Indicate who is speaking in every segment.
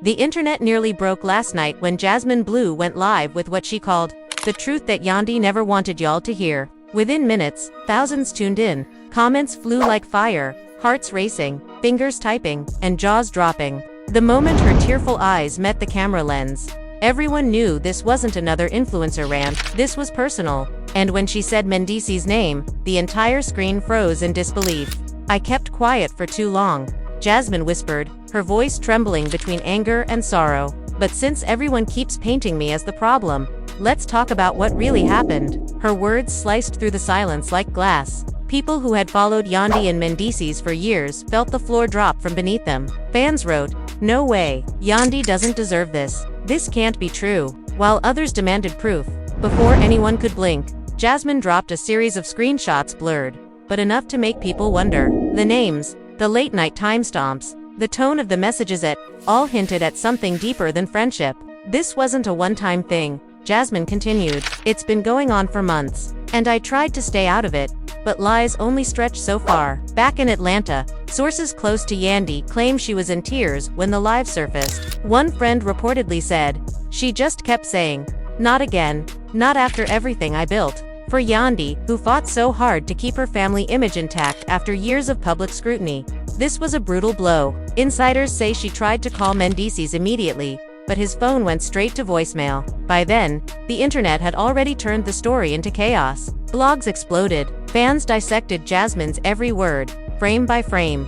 Speaker 1: The internet nearly broke last night when Jasmine Bleu went live with what she called the truth that Yandy never wanted y'all to hear. Within minutes, thousands tuned in. Comments flew like fire, hearts racing, fingers typing, and jaws dropping. The moment her tearful eyes met the camera lens, everyone knew this wasn't another influencer rant, this was personal. And when she said Mendeecees' name, the entire screen froze in disbelief. "I kept quiet for too long," Jasmine whispered, her voice trembling between anger and sorrow. "But since everyone keeps painting me as the problem, let's talk about what really happened." Her words sliced through the silence like glass. People who had followed Yandy and Mendeecees for years felt the floor drop from beneath them. Fans wrote, "No way, Yandy doesn't deserve this. This can't be true," while others demanded proof. Before anyone could blink, Jasmine dropped a series of screenshots blurred, but enough to make people wonder. The names, the late-night timestamps, the tone of the messages all hinted at something deeper than friendship. "This wasn't a one-time thing," Jasmine continued. "It's been going on for months, and I tried to stay out of it, but lies only stretch so far." Back in Atlanta, sources close to Yandy claim she was in tears when the live surfaced. One friend reportedly said, "She just kept saying, 'Not again, not after everything I built.'" For Yandy, who fought so hard to keep her family image intact after years of public scrutiny, this was a brutal blow. Insiders say she tried to call Mendeecees immediately, but his phone went straight to voicemail. By then, the internet had already turned the story into chaos. Blogs exploded. Fans dissected Jasmine's every word, frame by frame,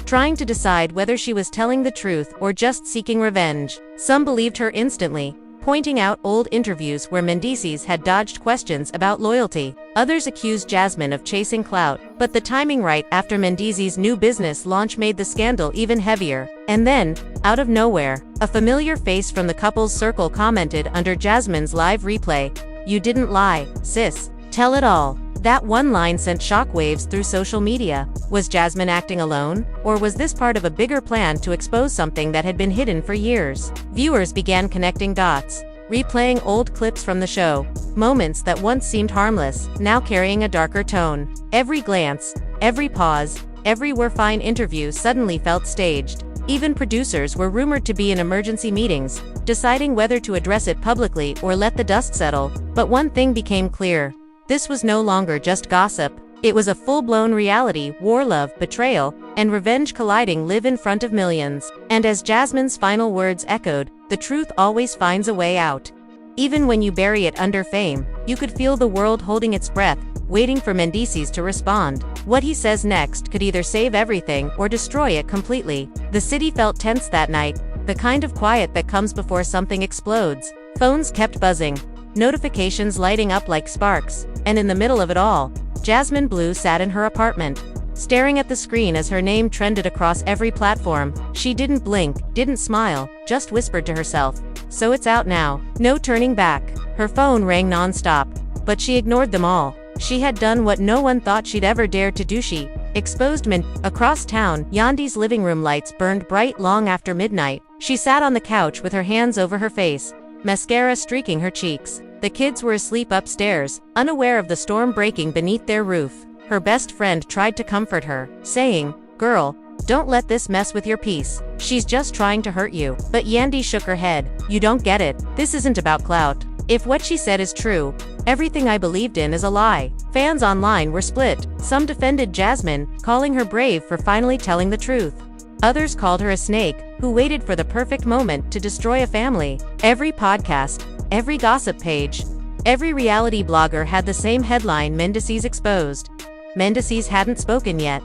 Speaker 1: trying to decide whether she was telling the truth or just seeking revenge. Some believed her instantly, pointing out old interviews where Mendeecees had dodged questions about loyalty. Others accused Jasmine of chasing clout, but the timing right after Mendeecees' new business launch made the scandal even heavier. And then, out of nowhere, a familiar face from the couple's circle commented under Jasmine's live replay, "You didn't lie, sis. Tell it all." That one line sent shockwaves through social media. Was Jasmine acting alone, or was this part of a bigger plan to expose something that had been hidden for years? Viewers began connecting dots, replaying old clips from the show, moments that once seemed harmless, now carrying a darker tone. Every glance, every pause, every "we're fine" interview suddenly felt staged. Even producers were rumored to be in emergency meetings, deciding whether to address it publicly or let the dust settle. But one thing became clear. This was no longer just gossip. It was a full-blown reality. War, love, betrayal, and revenge colliding live in front of millions. And as Jasmine's final words echoed, the truth always finds a way out. Even when you bury it under fame, you could feel the world holding its breath, waiting for Mendeecees to respond. What he says next could either save everything or destroy it completely. The city felt tense that night, the kind of quiet that comes before something explodes. Phones kept buzzing, notifications lighting up like sparks, and in the middle of it all, Jasmine Bleu sat in her apartment, staring at the screen as her name trended across every platform. She didn't blink, didn't smile, just whispered to herself, "So it's out now. No turning back." Her phone rang non-stop, but she ignored them all. She had done what no one thought she'd ever dare to do. She exposed Across town, Yandy's living room lights burned bright long after midnight. She sat on the couch with her hands over her face, mascara streaking her cheeks. The kids were asleep upstairs, unaware of the storm breaking beneath their roof. Her best friend tried to comfort her, saying, "Girl, don't let this mess with your peace. She's just trying to hurt you." But Yandy shook her head. "You don't get it. This isn't about clout. If what she said is true, everything I believed in is a lie." Fans online were split. Some defended Jasmine, calling her brave for finally telling the truth. Others called her a snake, who waited for the perfect moment to destroy a family. Every podcast, every gossip page, every reality blogger had the same headline: Mendeecees exposed. Mendeecees hadn't spoken yet,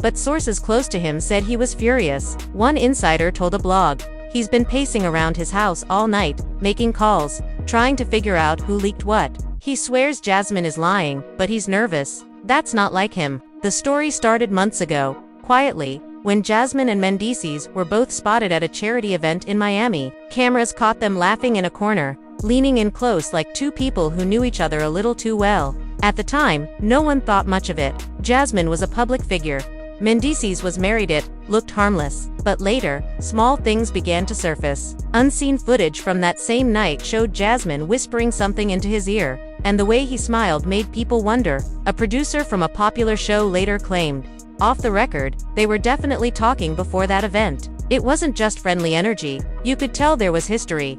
Speaker 1: but sources close to him said he was furious. One insider told a blog, "He's been pacing around his house all night, making calls, trying to figure out who leaked what. He swears Jasmine is lying, but he's nervous. That's not like him." The story started months ago, quietly, when Jasmine and Mendeecees were both spotted at a charity event in Miami. Cameras caught them laughing in a corner, leaning in close like two people who knew each other a little too well. At the time, no one thought much of it. Jasmine was a public figure. Mendeecees was married. It looked harmless. But later, small things began to surface. Unseen footage from that same night showed Jasmine whispering something into his ear, and the way he smiled made people wonder. A producer from a popular show later claimed, "Off the record, they were definitely talking before that event." It wasn't just friendly energy, you could tell there was history.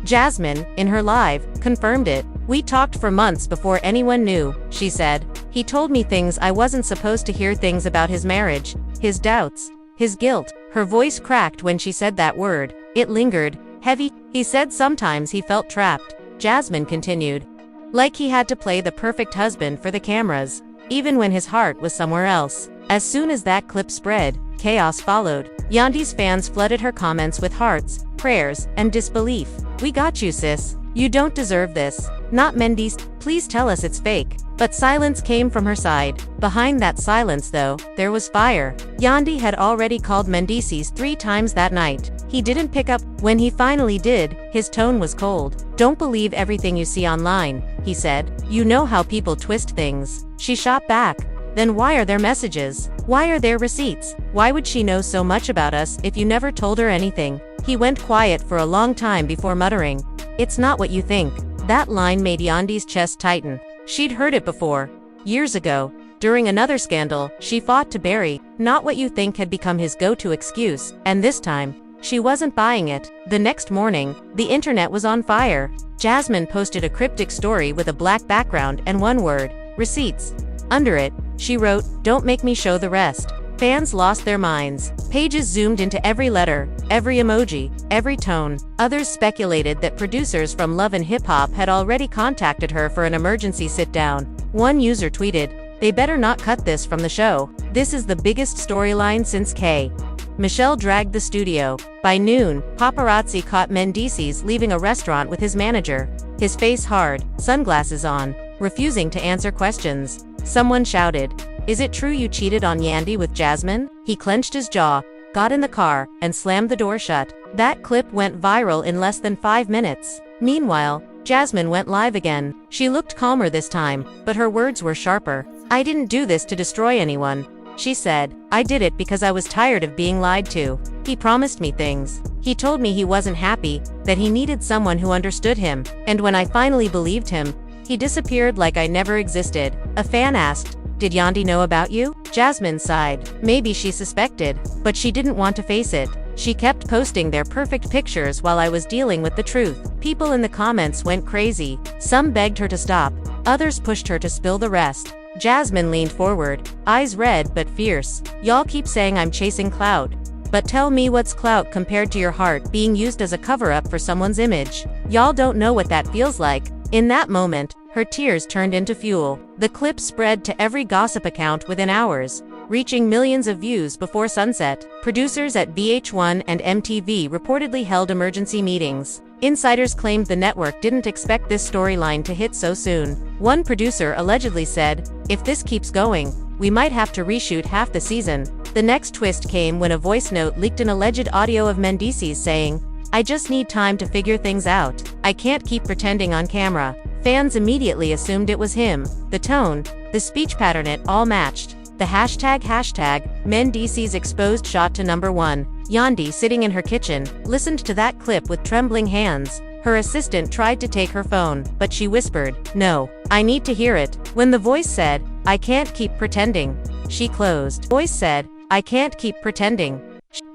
Speaker 1: Jasmine, in her live, confirmed it. "We talked for months before anyone knew," she said. "He told me things I wasn't supposed to hear, things about his marriage, his doubts, his guilt." Her voice cracked when she said that word. It lingered, heavy. "He said sometimes he felt trapped," Jasmine continued. "Like he had to play the perfect husband for the cameras, even when his heart was somewhere else." As soon as that clip spread, chaos followed. Yandy's fans flooded her comments with hearts, prayers, and disbelief. "We got you, sis. You don't deserve this. Not Mendeecees. Please tell us it's fake." But silence came from her side. Behind that silence, though, there was fire. Yandy had already called Mendeecees 3 times that night. He didn't pick up. When he finally did, his tone was cold. "Don't believe everything you see online," he said. "You know how people twist things." She shot back. "Then why are there messages? Why are there receipts? Why would she know so much about us if you never told her anything?" He went quiet for a long time before muttering, "It's not what you think." That line made Yandy's chest tighten. She'd heard it before. Years ago, during another scandal, she fought to bury "not what you think" had become his go-to excuse, and this time, she wasn't buying it. The next morning, the internet was on fire. Jasmine posted a cryptic story with a black background and one word, "receipts." Under it, she wrote, "Don't make me show the rest." Fans lost their minds. Pages zoomed into every letter, every emoji, every tone. Others speculated that producers from Love and Hip Hop had already contacted her for an emergency sit-down. One user tweeted, "They better not cut this from the show. This is the biggest storyline since K." Michelle dragged the studio. By noon, paparazzi caught Mendeecees leaving a restaurant with his manager. His face hard, sunglasses on, refusing to answer questions. Someone shouted, "Is it true you cheated on Yandy with Jasmine?" He clenched his jaw, got in the car, and slammed the door shut. That clip went viral in less than 5 minutes. Meanwhile, Jasmine went live again. She looked calmer this time, but her words were sharper. "I didn't do this to destroy anyone," she said. "I did it because I was tired of being lied to. He promised me things. He told me he wasn't happy, that he needed someone who understood him. And when I finally believed him, he disappeared like I never existed." A fan asked, "Did Yandy know about you?" Jasmine sighed. Maybe she suspected, but she didn't want to face it. "She kept posting their perfect pictures while I was dealing with the truth." People in the comments went crazy. Some begged her to stop. Others pushed her to spill the rest. Jasmine leaned forward, eyes red but fierce. "Y'all keep saying I'm chasing clout. But tell me, what's clout compared to your heart being used as a cover-up for someone's image? Y'all don't know what that feels like." In that moment, her tears turned into fuel. The clip spread to every gossip account within hours, reaching millions of views before sunset. Producers at VH1 and MTV reportedly held emergency meetings. Insiders claimed the network didn't expect this storyline to hit so soon. One producer allegedly said, "If this keeps going, we might have to reshoot half the season." The next twist came when a voice note leaked an alleged audio of Mendeecees saying, "I just need time to figure things out. I can't keep pretending on camera." Fans immediately assumed it was him. The tone, the speech pattern, it all matched. The hashtag Mendeecees exposed shot to #1. Yandy, sitting in her kitchen, listened to that clip with trembling hands. Her assistant tried to take her phone, but she whispered, "No, I need to hear it." When the voice said, "I can't keep pretending," she closed. Voice said, "I can't keep pretending."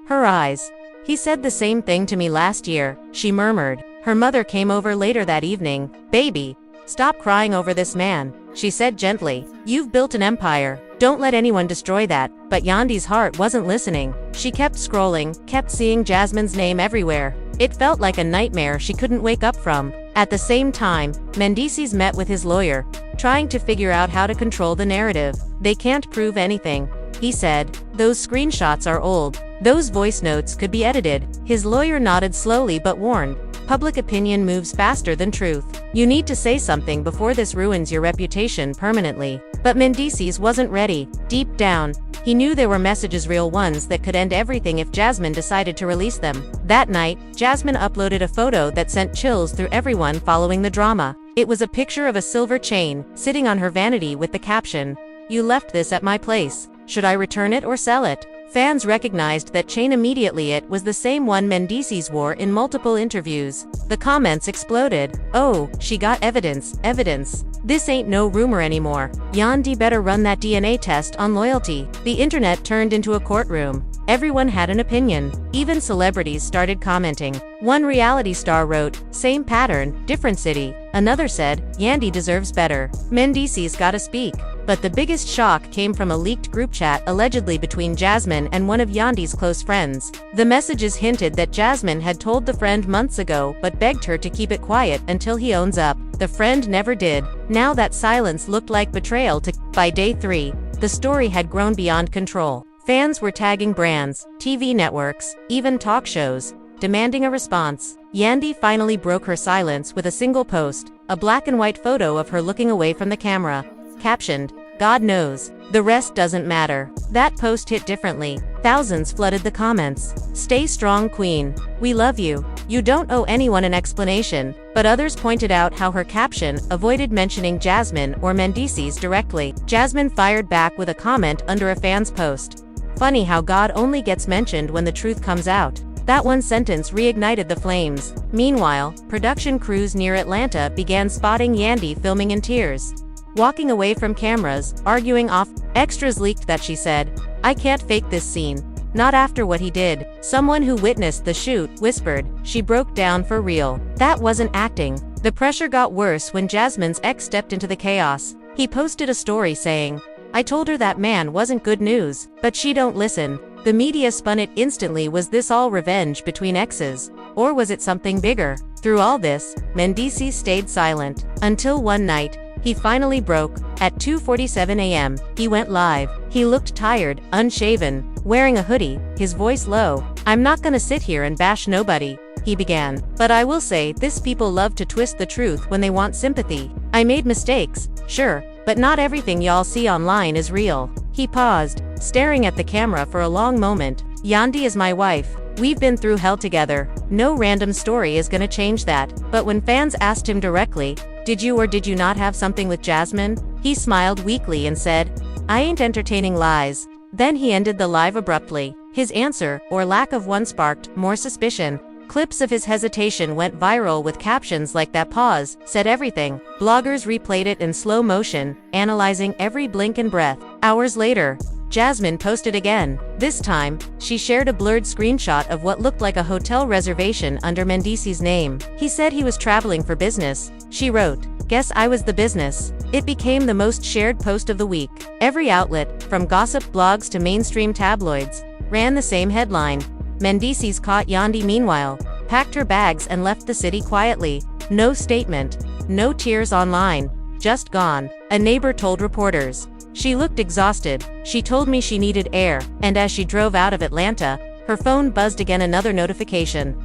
Speaker 1: Her eyes. "He said the same thing to me last year," she murmured. Her mother came over later that evening. "Baby, stop crying over this man," she said gently. "You've built an empire. Don't let anyone destroy that." But Yandy's heart wasn't listening. She kept scrolling, kept seeing Jasmine's name everywhere. It felt like a nightmare she couldn't wake up from. At the same time, Mendeecees met with his lawyer, trying to figure out how to control the narrative. "They can't prove anything," he said. "Those screenshots are old. Those voice notes could be edited." His lawyer nodded slowly but warned, "Public opinion moves faster than truth. You need to say something before this ruins your reputation permanently." But Mendeecees wasn't ready. Deep down, he knew there were messages, real ones, that could end everything if Jasmine decided to release them. That night, Jasmine uploaded a photo that sent chills through everyone following the drama. It was a picture of a silver chain, sitting on her vanity with the caption, "You left this at my place. Should I return it or sell it?" Fans recognized that chain immediately. It was the same one Mendeecees wore in multiple interviews. The comments exploded. "Oh, she got evidence, evidence. This ain't no rumor anymore. Yandy better run that DNA test on loyalty." The internet turned into a courtroom. Everyone had an opinion. Even celebrities started commenting. One reality star wrote, "Same pattern, different city." Another said, "Yandy deserves better. Mendeecees gotta speak." But the biggest shock came from a leaked group chat allegedly between Jasmine and one of Yandy's close friends. The messages hinted that Jasmine had told the friend months ago but begged her to keep it quiet until he owns up. The friend never did. Now that silence looked like betrayal to. By day 3, the story had grown beyond control. Fans were tagging brands, TV networks, even talk shows, demanding a response. Yandy finally broke her silence with a single post, a black and white photo of her looking away from the camera, captioned, "God knows. The rest doesn't matter." That post hit differently. Thousands flooded the comments. "Stay strong, Queen. We love you. You don't owe anyone an explanation." But others pointed out how her caption avoided mentioning Jasmine or Mendeecees directly. Jasmine fired back with a comment under a fan's post. "Funny how God only gets mentioned when the truth comes out." That one sentence reignited the flames. Meanwhile, production crews near Atlanta began spotting Yandy filming in tears, walking away from cameras, arguing off. Extras leaked that she said, "I can't fake this scene. Not after what he did." Someone who witnessed the shoot whispered, "She broke down for real." That wasn't acting. The pressure got worse when Jasmine's ex stepped into the chaos. He posted a story saying, "I told her that man wasn't good news, but she don't listen." The media spun it instantly. Was this all revenge between exes? Or was it something bigger? Through all this, Mendeecees stayed silent. Until one night, he finally broke. At 2:47 a.m., he went live. He looked tired, unshaven, wearing a hoodie, his voice low. "I'm not gonna sit here and bash nobody," he began. "But I will say this: people love to twist the truth when they want sympathy. I made mistakes, sure, but not everything y'all see online is real." He paused, staring at the camera for a long moment. "Yandy is my wife. We've been through hell together. No random story is gonna change that." But when fans asked him directly, "Did you or did you not have something with Jasmine?" he smiled weakly and said, "I ain't entertaining lies." Then he ended the live abruptly. His answer, or lack of one, sparked more suspicion. Clips of his hesitation went viral with captions like "That pause said everything." Bloggers replayed it in slow motion, analyzing every blink and breath. Hours later, Jasmine posted again. This time, she shared a blurred screenshot of what looked like a hotel reservation under Mendeecees' name. He said he was traveling for business. She wrote, "Guess I was the business." It became the most shared post of the week. Every outlet, from gossip blogs to mainstream tabloids, ran the same headline. Mendeecees caught Yandy. Meanwhile, packed her bags and left the city quietly. No statement, no tears online, just gone. A neighbor told reporters. "She looked exhausted. She told me she needed air." And as she drove out of Atlanta, her phone buzzed again. Another notification.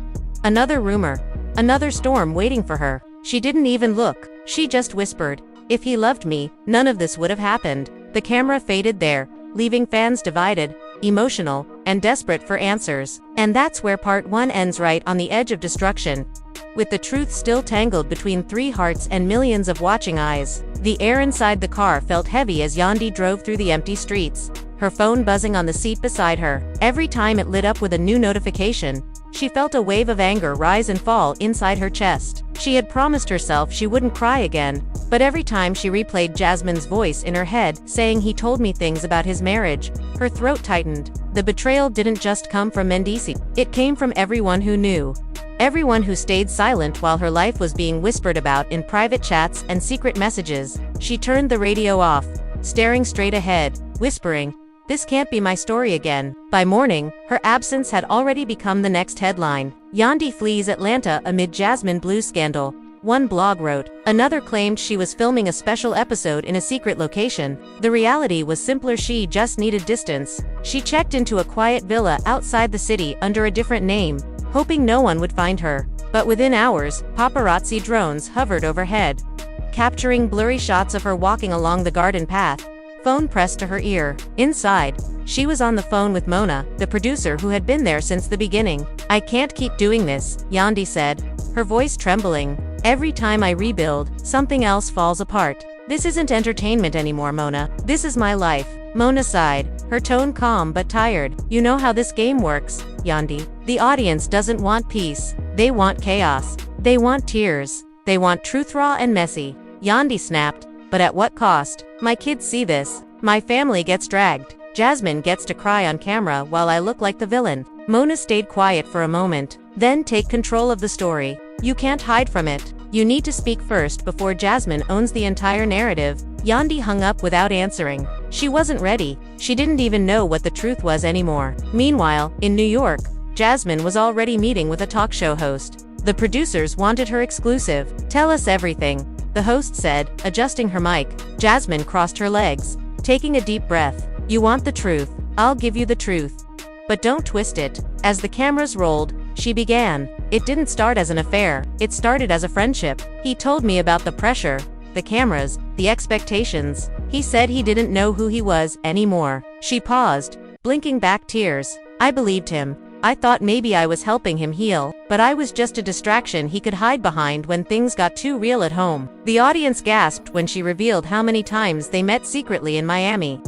Speaker 1: Another rumor. Another storm waiting for her. She didn't even look. She just whispered, "If he loved me, none of this would have happened." The camera faded there, leaving fans divided, emotional, and desperate for answers. And that's where part 1 ends, right on the edge of destruction, with the truth still tangled between 3 hearts and millions of watching eyes. The air inside the car felt heavy as Yandy drove through the empty streets, her phone buzzing on the seat beside her. Every time it lit up with a new notification, she felt a wave of anger rise and fall inside her chest. She had promised herself she wouldn't cry again, but every time she replayed Jasmine's voice in her head saying, "He told me things about his marriage," her throat tightened. The betrayal didn't just come from Mendeecees. It came from everyone who knew. Everyone who stayed silent while her life was being whispered about in private chats and secret messages. She turned the radio off, staring straight ahead, whispering, "This can't be my story again." By morning, her absence had already become the next headline. Yandy flees Atlanta amid Jasmine Bleu scandal, one blog wrote. Another claimed she was filming a special episode in a secret location. The reality was simpler: she just needed distance. She checked into a quiet villa outside the city under a different name, hoping no one would find her. But within hours, paparazzi drones hovered overhead, capturing blurry shots of her walking along the garden path, phone pressed to her ear. Inside, she was on the phone with Mona, the producer who had been there since the beginning. "I can't keep doing this," Yandy said, her voice trembling. "Every time I rebuild, something else falls apart. This isn't entertainment anymore, Mona. This is my life." Mona sighed, her tone calm but tired. "You know how this game works, Yandy. The audience doesn't want peace. They want chaos. They want tears. They want truth, raw and messy." Yandy snapped, "But at what cost? My kids see this. My family gets dragged. Jasmine gets to cry on camera while I look like the villain. Mona stayed quiet for a moment. Then take control of the story. You can't hide from it. You need to speak first before Jasmine owns the entire narrative. Yandy hung up without answering. She wasn't ready. She didn't even know what the truth was anymore. Meanwhile, in New York, Jasmine was already meeting with a talk show host. The producers wanted her exclusive. Tell us everything, the host said, adjusting her mic. Jasmine crossed her legs, taking a deep breath. You want the truth? I'll give you the truth. But don't twist it. As the cameras rolled, she began. It didn't start as an affair, it started as a friendship. He told me about the pressure, the cameras, the expectations. He said he didn't know who he was anymore. She paused, blinking back tears. I believed him. I thought maybe I was helping him heal, but I was just a distraction he could hide behind when things got too real at home. The audience gasped when she revealed how many times they met secretly in Miami.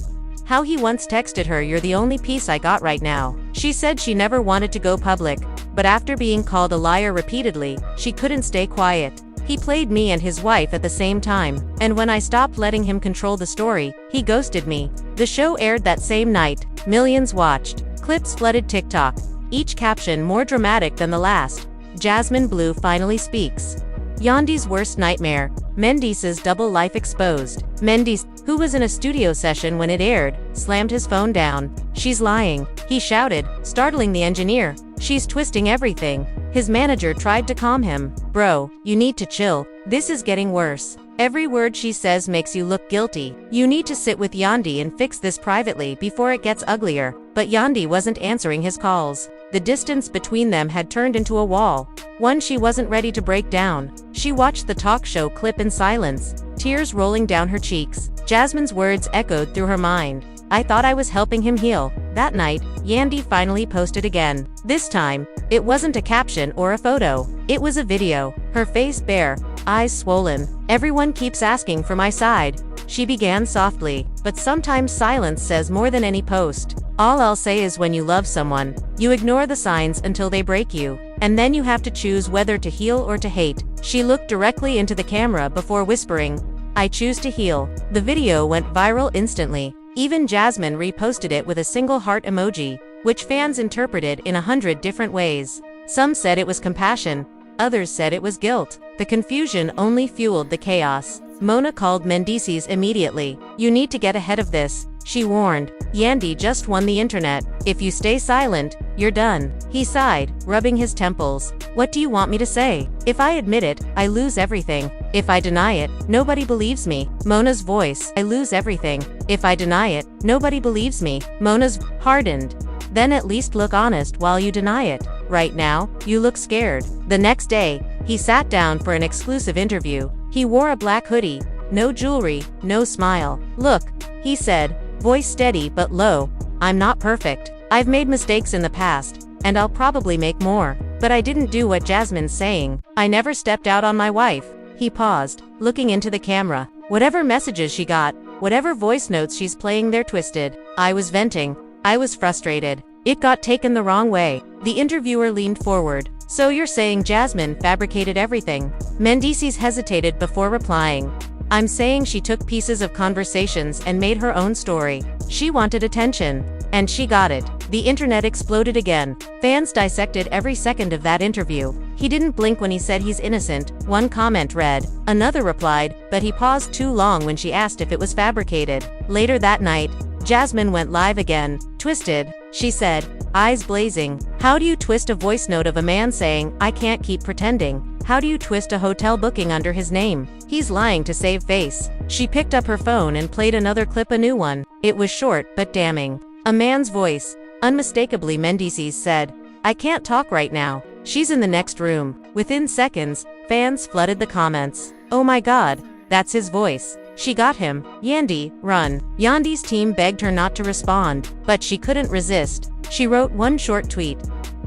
Speaker 1: How he once texted her, "You're the only piece I got right now." She said she never wanted to go public, but after being called a liar repeatedly, she couldn't stay quiet. He played me and his wife at the same time, and when I stopped letting him control the story, he ghosted me. The show aired that same night. Millions watched. Clips flooded TikTok, each caption more dramatic than the last. Jasmine Bleu finally speaks. Yandy's worst nightmare. Mendeecees' double life exposed. Mendeecees, who was in a studio session when it aired, slammed his phone down. She's lying, he shouted, startling the engineer. She's twisting everything. His manager tried to calm him. Bro, you need to chill. This is getting worse. Every word she says makes you look guilty. You need to sit with Yandy and fix this privately before it gets uglier. But Yandy wasn't answering his calls. The distance between them had turned into a wall, one she wasn't ready to break down. She watched the talk show clip in silence, tears rolling down her cheeks. Jasmine's words echoed through her mind. I thought I was helping him heal. That night, Yandy finally posted again. This time, it wasn't a caption or a photo. It was a video, her face bare, eyes swollen. Everyone keeps asking for my side, she began softly, but sometimes silence says more than any post. All I'll say is when you love someone, you ignore the signs until they break you, and then you have to choose whether to heal or to hate. She looked directly into the camera before whispering, I choose to heal. The video went viral instantly. Even Jasmine reposted it with a single heart emoji, which fans interpreted in 100 different ways. Some said it was compassion, others said it was guilt. The confusion only fueled the chaos. Mona called Mendeecees immediately. You need to get ahead of this, she warned. Yandy just won the internet. If you stay silent, you're done. He sighed, rubbing his temples. What do you want me to say? If I admit it, I lose everything. If I deny it, nobody believes me. Mona's voice. I lose everything. If I deny it, nobody believes me. Mona's hardened. Then at least look honest while you deny it. Right now, you look scared. The next day, he sat down for an exclusive interview. He wore a black hoodie, no jewelry, no smile. Look, he said, voice steady but low, I'm not perfect. I've made mistakes in the past, and I'll probably make more. But I didn't do what Jasmine's saying. I never stepped out on my wife. He paused, looking into the camera. Whatever messages she got, whatever voice notes she's playing, they're twisted. I was venting. I was frustrated. It got taken the wrong way. The interviewer leaned forward. So you're saying Jasmine fabricated everything? Mendeecees hesitated before replying. I'm saying she took pieces of conversations and made her own story. She wanted attention. And she got it. The internet exploded again. Fans dissected every second of that interview. He didn't blink when he said he's innocent, one comment read. Another replied, but he paused too long when she asked if it was fabricated. Later that night, Jasmine went live again. Twisted, she said, eyes blazing. How do you twist a voice note of a man saying, I can't keep pretending? How do you twist a hotel booking under his name? He's lying to save face. She picked up her phone and played another clip, a new one. It was short but damning. A man's voice. Unmistakably, Mendeecees said, I can't talk right now. She's in the next room. Within seconds, fans flooded the comments. Oh my god, that's his voice. She got him. Yandy, run. Yandy's team begged her not to respond, but she couldn't resist. She wrote one short tweet.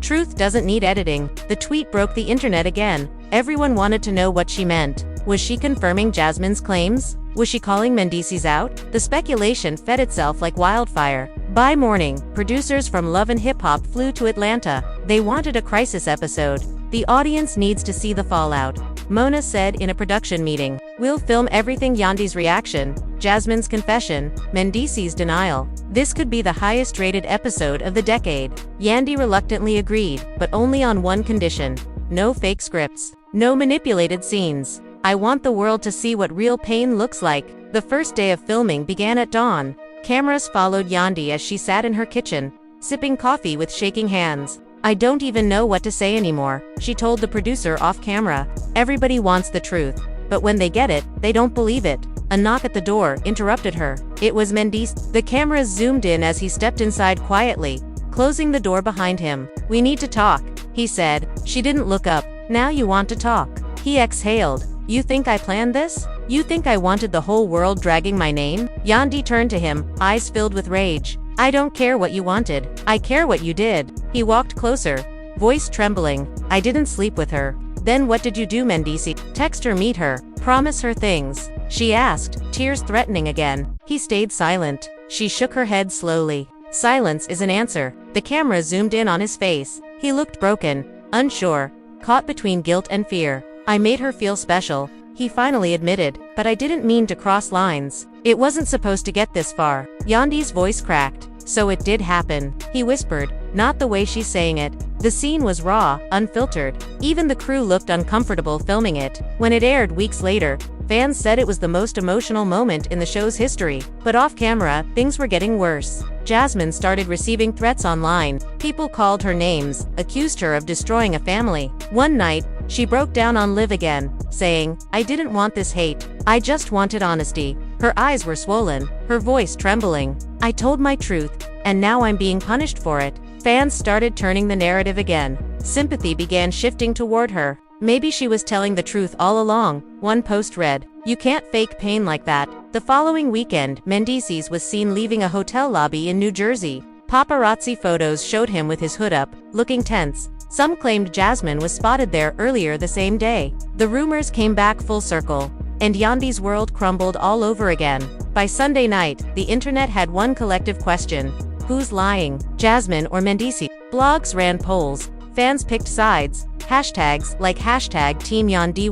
Speaker 1: Truth doesn't need editing. The tweet broke the internet again. Everyone wanted to know what she meant. Was she confirming Jasmine's claims? Was she calling Mendeecees out? The speculation fed itself like wildfire. By morning, producers from Love and Hip Hop flew to Atlanta. They wanted a crisis episode. The audience needs to see the fallout. Mona said in a production meeting, we'll film everything. Yandy's reaction, Jasmine's confession, Mendeecees' denial. This could be the highest-rated episode of the decade. Yandy reluctantly agreed, but only on one condition: no fake scripts, no manipulated scenes. I want the world to see what real pain looks like. The first day of filming began at dawn. Cameras followed Yandy as she sat in her kitchen, sipping coffee with shaking hands. I don't even know what to say anymore, she told the producer off camera. Everybody wants the truth, but when they get it, they don't believe it. A knock at the door interrupted her. It was Mendeecees. The cameras zoomed in as he stepped inside quietly, closing the door behind him. We need to talk, he said. She didn't look up. Now you want to talk. He exhaled. You think I planned this? You think I wanted the whole world dragging my name? Yandy turned to him, eyes filled with rage. I don't care what you wanted. I care what you did. He walked closer, voice trembling. I didn't sleep with her. Then what did you do, Mendeecees? Text her, meet her, promise her things? She asked, tears threatening again. He stayed silent. She shook her head slowly. Silence is an answer. The camera zoomed in on his face. He looked broken, unsure, caught between guilt and fear. I made her feel special, he finally admitted, but I didn't mean to cross lines. It wasn't supposed to get this far. Yandy's voice cracked. So it did happen, he whispered, not the way she's saying it. The scene was raw, unfiltered. Even the crew looked uncomfortable filming it. When it aired weeks later, fans said it was the most emotional moment in the show's history. But off camera, things were getting worse. Jasmine started receiving threats online. People called her names, accused her of destroying a family. One night, she broke down on Live again, saying, I didn't want this hate. I just wanted honesty. Her eyes were swollen, her voice trembling. I told my truth, and now I'm being punished for it. Fans started turning the narrative again. Sympathy began shifting toward her. Maybe she was telling the truth all along, one post read. You can't fake pain like that. The following weekend, Mendeecees was seen leaving a hotel lobby in New Jersey. Paparazzi photos showed him with his hood up, looking tense. Some claimed Jasmine was spotted there earlier the same day. The rumors came back full circle, and Yandy's world crumbled all over again. By Sunday night, the internet had one collective question: who's lying, Jasmine or Mendeecees? Blogs ran polls, fans picked sides, hashtags like hashtag Team Yandy,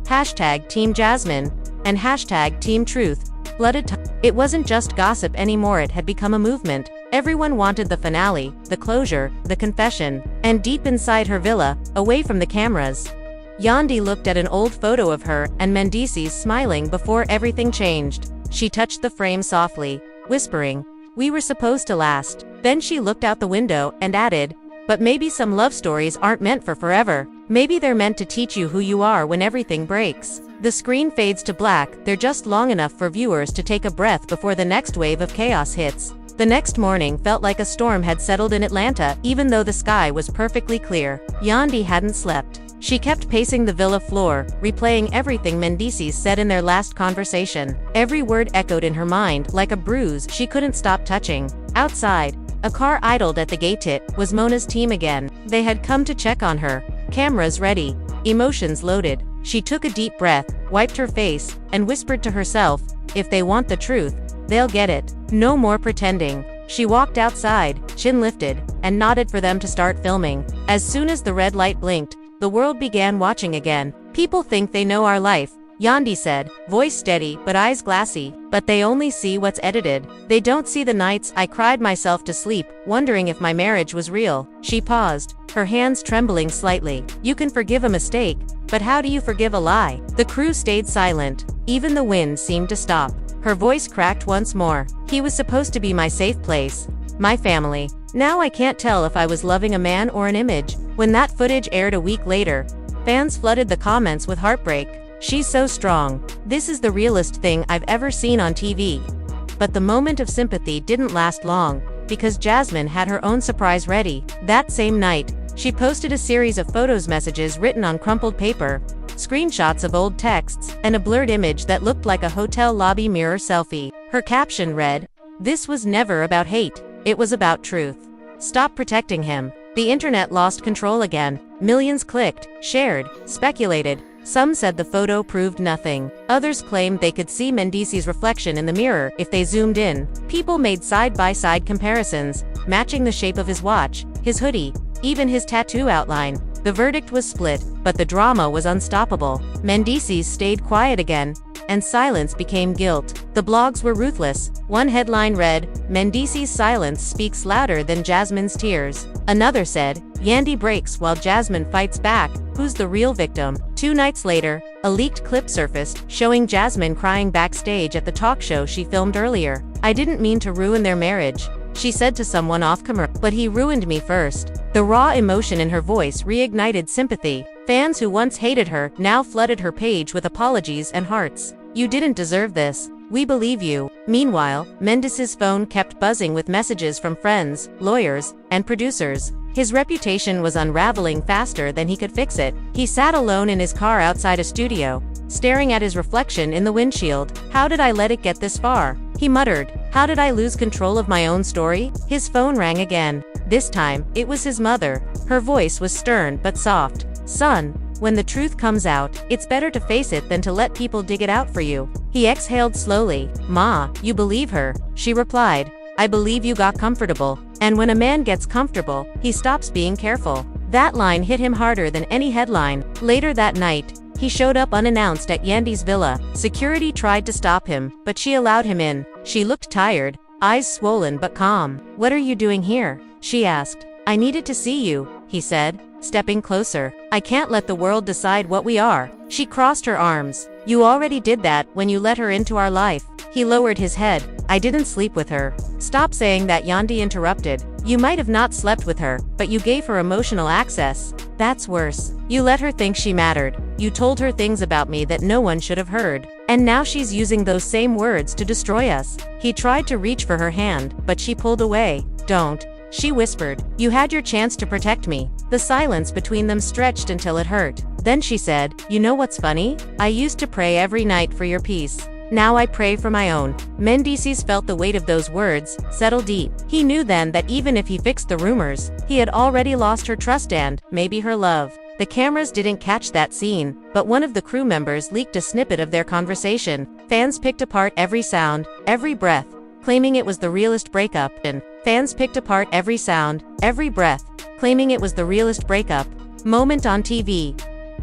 Speaker 1: hashtag Team Jasmine, and hashtag Team Truth flooded. It wasn't just gossip anymore, it had become a movement. Everyone wanted the finale, the closure, the confession. And deep inside her villa, away from the cameras, Yandy looked at an old photo of her and Mendeecees smiling before everything changed. She touched the frame softly, whispering, we were supposed to last. Then she looked out the window and added, but maybe some love stories aren't meant for forever. Maybe they're meant to teach you who you are when everything breaks. The screen fades to black, they're just long enough for viewers to take a breath before the next wave of chaos hits. The next morning felt like a storm had settled in Atlanta, even though the sky was perfectly clear. Yandy hadn't slept. She kept pacing the villa floor, replaying everything Mendeecees said in their last conversation. Every word echoed in her mind like a bruise she couldn't stop touching. Outside, a car idled at the gate. It was Mona's team again. They had come to check on her. Cameras ready, emotions loaded. She took a deep breath, wiped her face, and whispered to herself, if they want the truth, they'll get it. No more pretending. She walked outside, chin lifted, and nodded for them to start filming. As soon as the red light blinked, the world began watching again. People think they know our life, Yandy said, voice steady but eyes glassy. But they only see what's edited. They don't see the nights I cried myself to sleep, wondering if my marriage was real. She paused, her hands trembling slightly. You can forgive a mistake, but how do you forgive a lie? The crew stayed silent. Even the wind seemed to stop. Her voice cracked once more. He was supposed to be my safe place, my family. Now I can't tell if I was loving a man or an image. When that footage aired a week later, fans flooded the comments with heartbreak. She's so strong. This is the realest thing I've ever seen on TV. But the moment of sympathy didn't last long, because Jasmine had her own surprise ready. That same night, she posted a series of photos, messages written on crumpled paper, screenshots of old texts, and a blurred image that looked like a hotel lobby mirror selfie. Her caption read, "This was never about hate. It was about truth. Stop protecting him." The internet lost control again. Millions clicked, shared, speculated. Some said the photo proved nothing. Others claimed they could see Mendeecees' reflection in the mirror if they zoomed in. People made side-by-side comparisons, matching the shape of his watch, his hoodie, even his tattoo outline. The verdict was split, but the drama was unstoppable. Mendeecees stayed quiet again, and silence became guilt. The blogs were ruthless. One headline read, "Mendeecees' silence speaks louder than Jasmine's tears." Another said, "Yandy breaks while Jasmine fights back. Who's the real victim?" 2 nights later, a leaked clip surfaced, showing Jasmine crying backstage at the talk show she filmed earlier. "I didn't mean to ruin their marriage," she said to someone off camera, "but he ruined me first." The raw emotion in her voice reignited sympathy. Fans who once hated her now flooded her page with apologies and hearts. "You didn't deserve this. We believe you." Meanwhile, Mendeecees' phone kept buzzing with messages from friends, lawyers, and producers. His reputation was unraveling faster than he could fix it. He sat alone in his car outside a studio, staring at his reflection in the windshield. "How did I let it get this far?" he muttered. "How did I lose control of my own story?" His phone rang again. This time, it was his mother. Her voice was stern but soft. "Son, when the truth comes out, it's better to face it than to let people dig it out for you." He exhaled slowly. "Ma, you believe her?" She replied, "I believe you got comfortable. And when a man gets comfortable, he stops being careful." That line hit him harder than any headline. Later that night, he showed up unannounced at Yandy's villa. Security tried to stop him, but she allowed him in. She looked tired, eyes swollen but calm. "What are you doing here?" she asked. "I needed to see you," he said, stepping closer. "I can't let the world decide what we are." She crossed her arms. "You already did that when you let her into our life." He lowered his head. "I didn't sleep with her." "Stop saying that," Yandy interrupted. "You might have not slept with her, but you gave her emotional access. That's worse. You let her think she mattered. You told her things about me that no one should have heard. And now she's using those same words to destroy us." He tried to reach for her hand, but she pulled away. "Don't," she whispered. "You had your chance to protect me." The silence between them stretched until it hurt. Then she said, "You know what's funny? I used to pray every night for your peace. Now I pray for my own." Mendeecees felt the weight of those words settle deep. He knew then that even if he fixed the rumors, he had already lost her trust and, maybe, her love. The cameras didn't catch that scene, but one of the crew members leaked a snippet of their conversation. Fans picked apart every sound, every breath, claiming it was the realest breakup. And fans picked apart every sound, every breath, claiming it was the realest breakup moment on TV.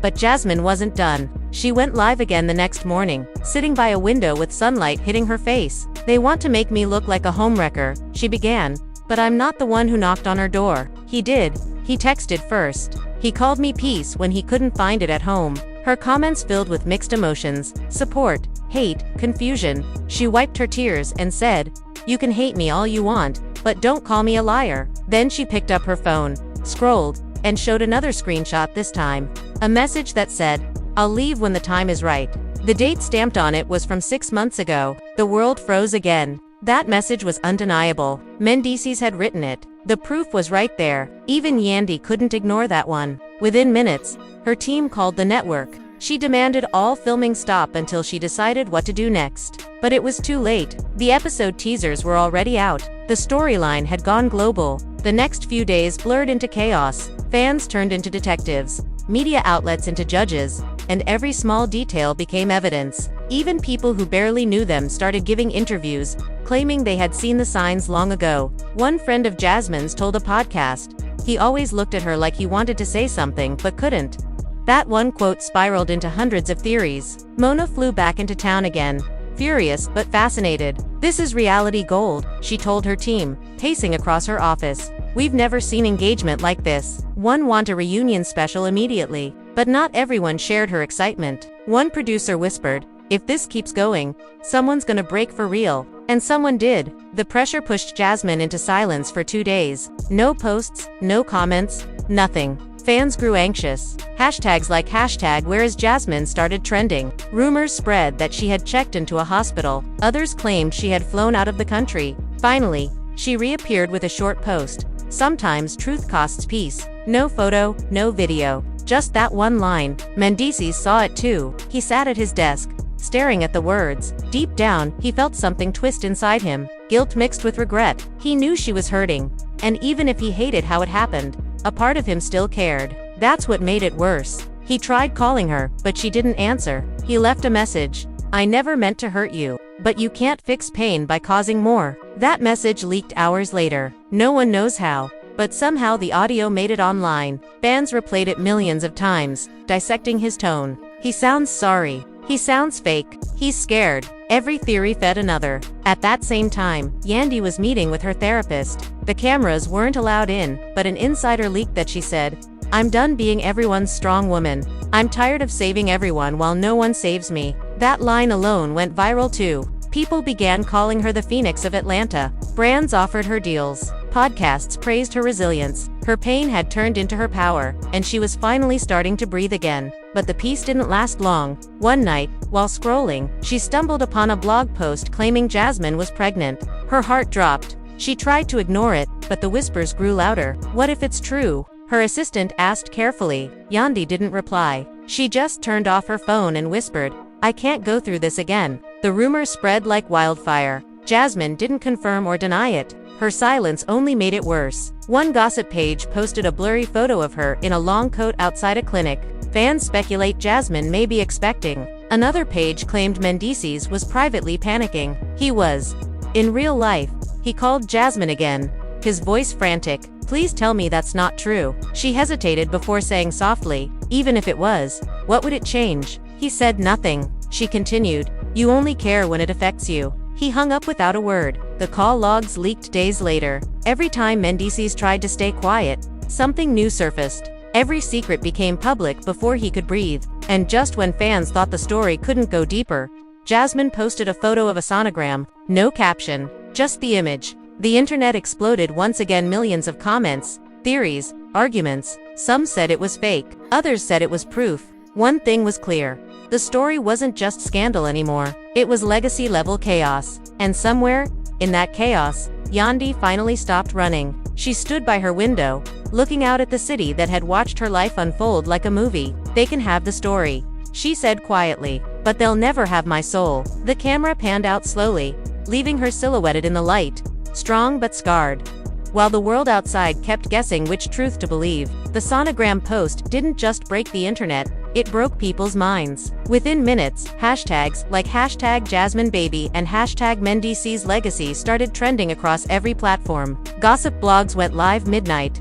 Speaker 1: But Jasmine wasn't done. She went live again the next morning, sitting by a window with sunlight hitting her face. "They want to make me look like a homewrecker," she began. "But I'm not the one who knocked on her door. He did. He texted first. He called me peace when he couldn't find it at home." Her comments filled with mixed emotions: support, hate, confusion. She wiped her tears and said, "You can hate me all you want, but don't call me a liar." Then she picked up her phone, scrolled, and showed another screenshot this time. A message that said, "I'll leave when the time is right." The date stamped on it was from 6 months ago. The world froze again. That message was undeniable. Mendeecees had written it. The proof was right there. Even Yandy couldn't ignore that one. Within minutes, her team called the network. She demanded all filming stop until she decided what to do next. But it was too late. The episode teasers were already out. The storyline had gone global. The next few days blurred into chaos. Fans turned into detectives, media outlets into judges, and every small detail became evidence. Even people who barely knew them started giving interviews, claiming they had seen the signs long ago. One friend of Jasmine's told a podcast, "He always looked at her like he wanted to say something but couldn't." That one quote spiraled into hundreds of theories. Mona flew back into town again, furious but fascinated. "This is reality gold," she told her team, pacing across her office. "We've never seen engagement like this. One want a reunion special immediately." But not everyone shared her excitement. One producer whispered, "If this keeps going, someone's gonna break for real." And someone did. The pressure pushed Jasmine into silence for 2 days. No posts, no comments, nothing. Fans grew anxious. Hashtags like #WhereIsJasmine started trending. Rumors spread that she had checked into a hospital. Others claimed she had flown out of the country. Finally, she reappeared with a short post. "Sometimes truth costs peace." No photo, no video. Just that one line. Mendeecees saw it too. He sat at his desk, staring at the words. Deep down, he felt something twist inside him. Guilt mixed with regret. He knew she was hurting. And even if he hated how it happened, a part of him still cared. That's what made it worse. He tried calling her, but she didn't answer. He left a message. "I never meant to hurt you, but you can't fix pain by causing more." That message leaked hours later. No one knows how, but somehow the audio made it online. Fans replayed it millions of times, dissecting his tone. "He sounds sorry. He sounds fake. He's scared. Every theory fed another. At that same time, Yandy was meeting with her therapist. The cameras weren't allowed in, but an insider leaked that she said, "I'm done being everyone's strong woman. I'm tired of saving everyone while no one saves me." That line alone went viral too. People began calling her the Phoenix of Atlanta. Brands offered her deals. Podcasts praised her resilience. Her pain had turned into her power, and she was finally starting to breathe again. But the peace didn't last long. One night, while scrolling, she stumbled upon a blog post claiming Jasmine was pregnant. Her heart dropped. She tried to ignore it, but the whispers grew louder. What if it's true? Her assistant asked carefully. Yandy didn't reply. She just turned off her phone and whispered, "I can't go through this again." The rumor spread like wildfire. Jasmine didn't confirm or deny it. Her silence only made it worse. One gossip page posted a blurry photo of her in a long coat outside a clinic. Fans speculate Jasmine may be expecting. Another page claimed Mendeecees was privately panicking. He was. In real life, he called Jasmine again, his voice frantic. "Please tell me that's not true." She hesitated before saying softly, "Even if it was, what would it change?" He said nothing. She continued, "You only care when it affects you." He hung up without a word. The call logs leaked days later. Every time Mendeecees tried to stay quiet, something new surfaced. Every secret became public before he could breathe. And just when fans thought the story couldn't go deeper, Jasmine posted a photo of a sonogram. No caption, just the image. The internet exploded once again. Millions of comments, theories, arguments. Some said it was fake. Others said it was proof. One thing was clear. The story wasn't just scandal anymore. It was legacy-level chaos. And somewhere, in that chaos, Yandy finally stopped running. She stood by her window, looking out at the city that had watched her life unfold like a movie. "They can have the story," she said quietly, "but they'll never have my soul." The camera panned out slowly, leaving her silhouetted in the light, strong but scarred. While the world outside kept guessing which truth to believe, the sonogram post didn't just break the internet, it broke people's minds. Within minutes, hashtags like #JasmineBaby and #Mendeecees Legacy started trending across every platform. Gossip blogs went live midnight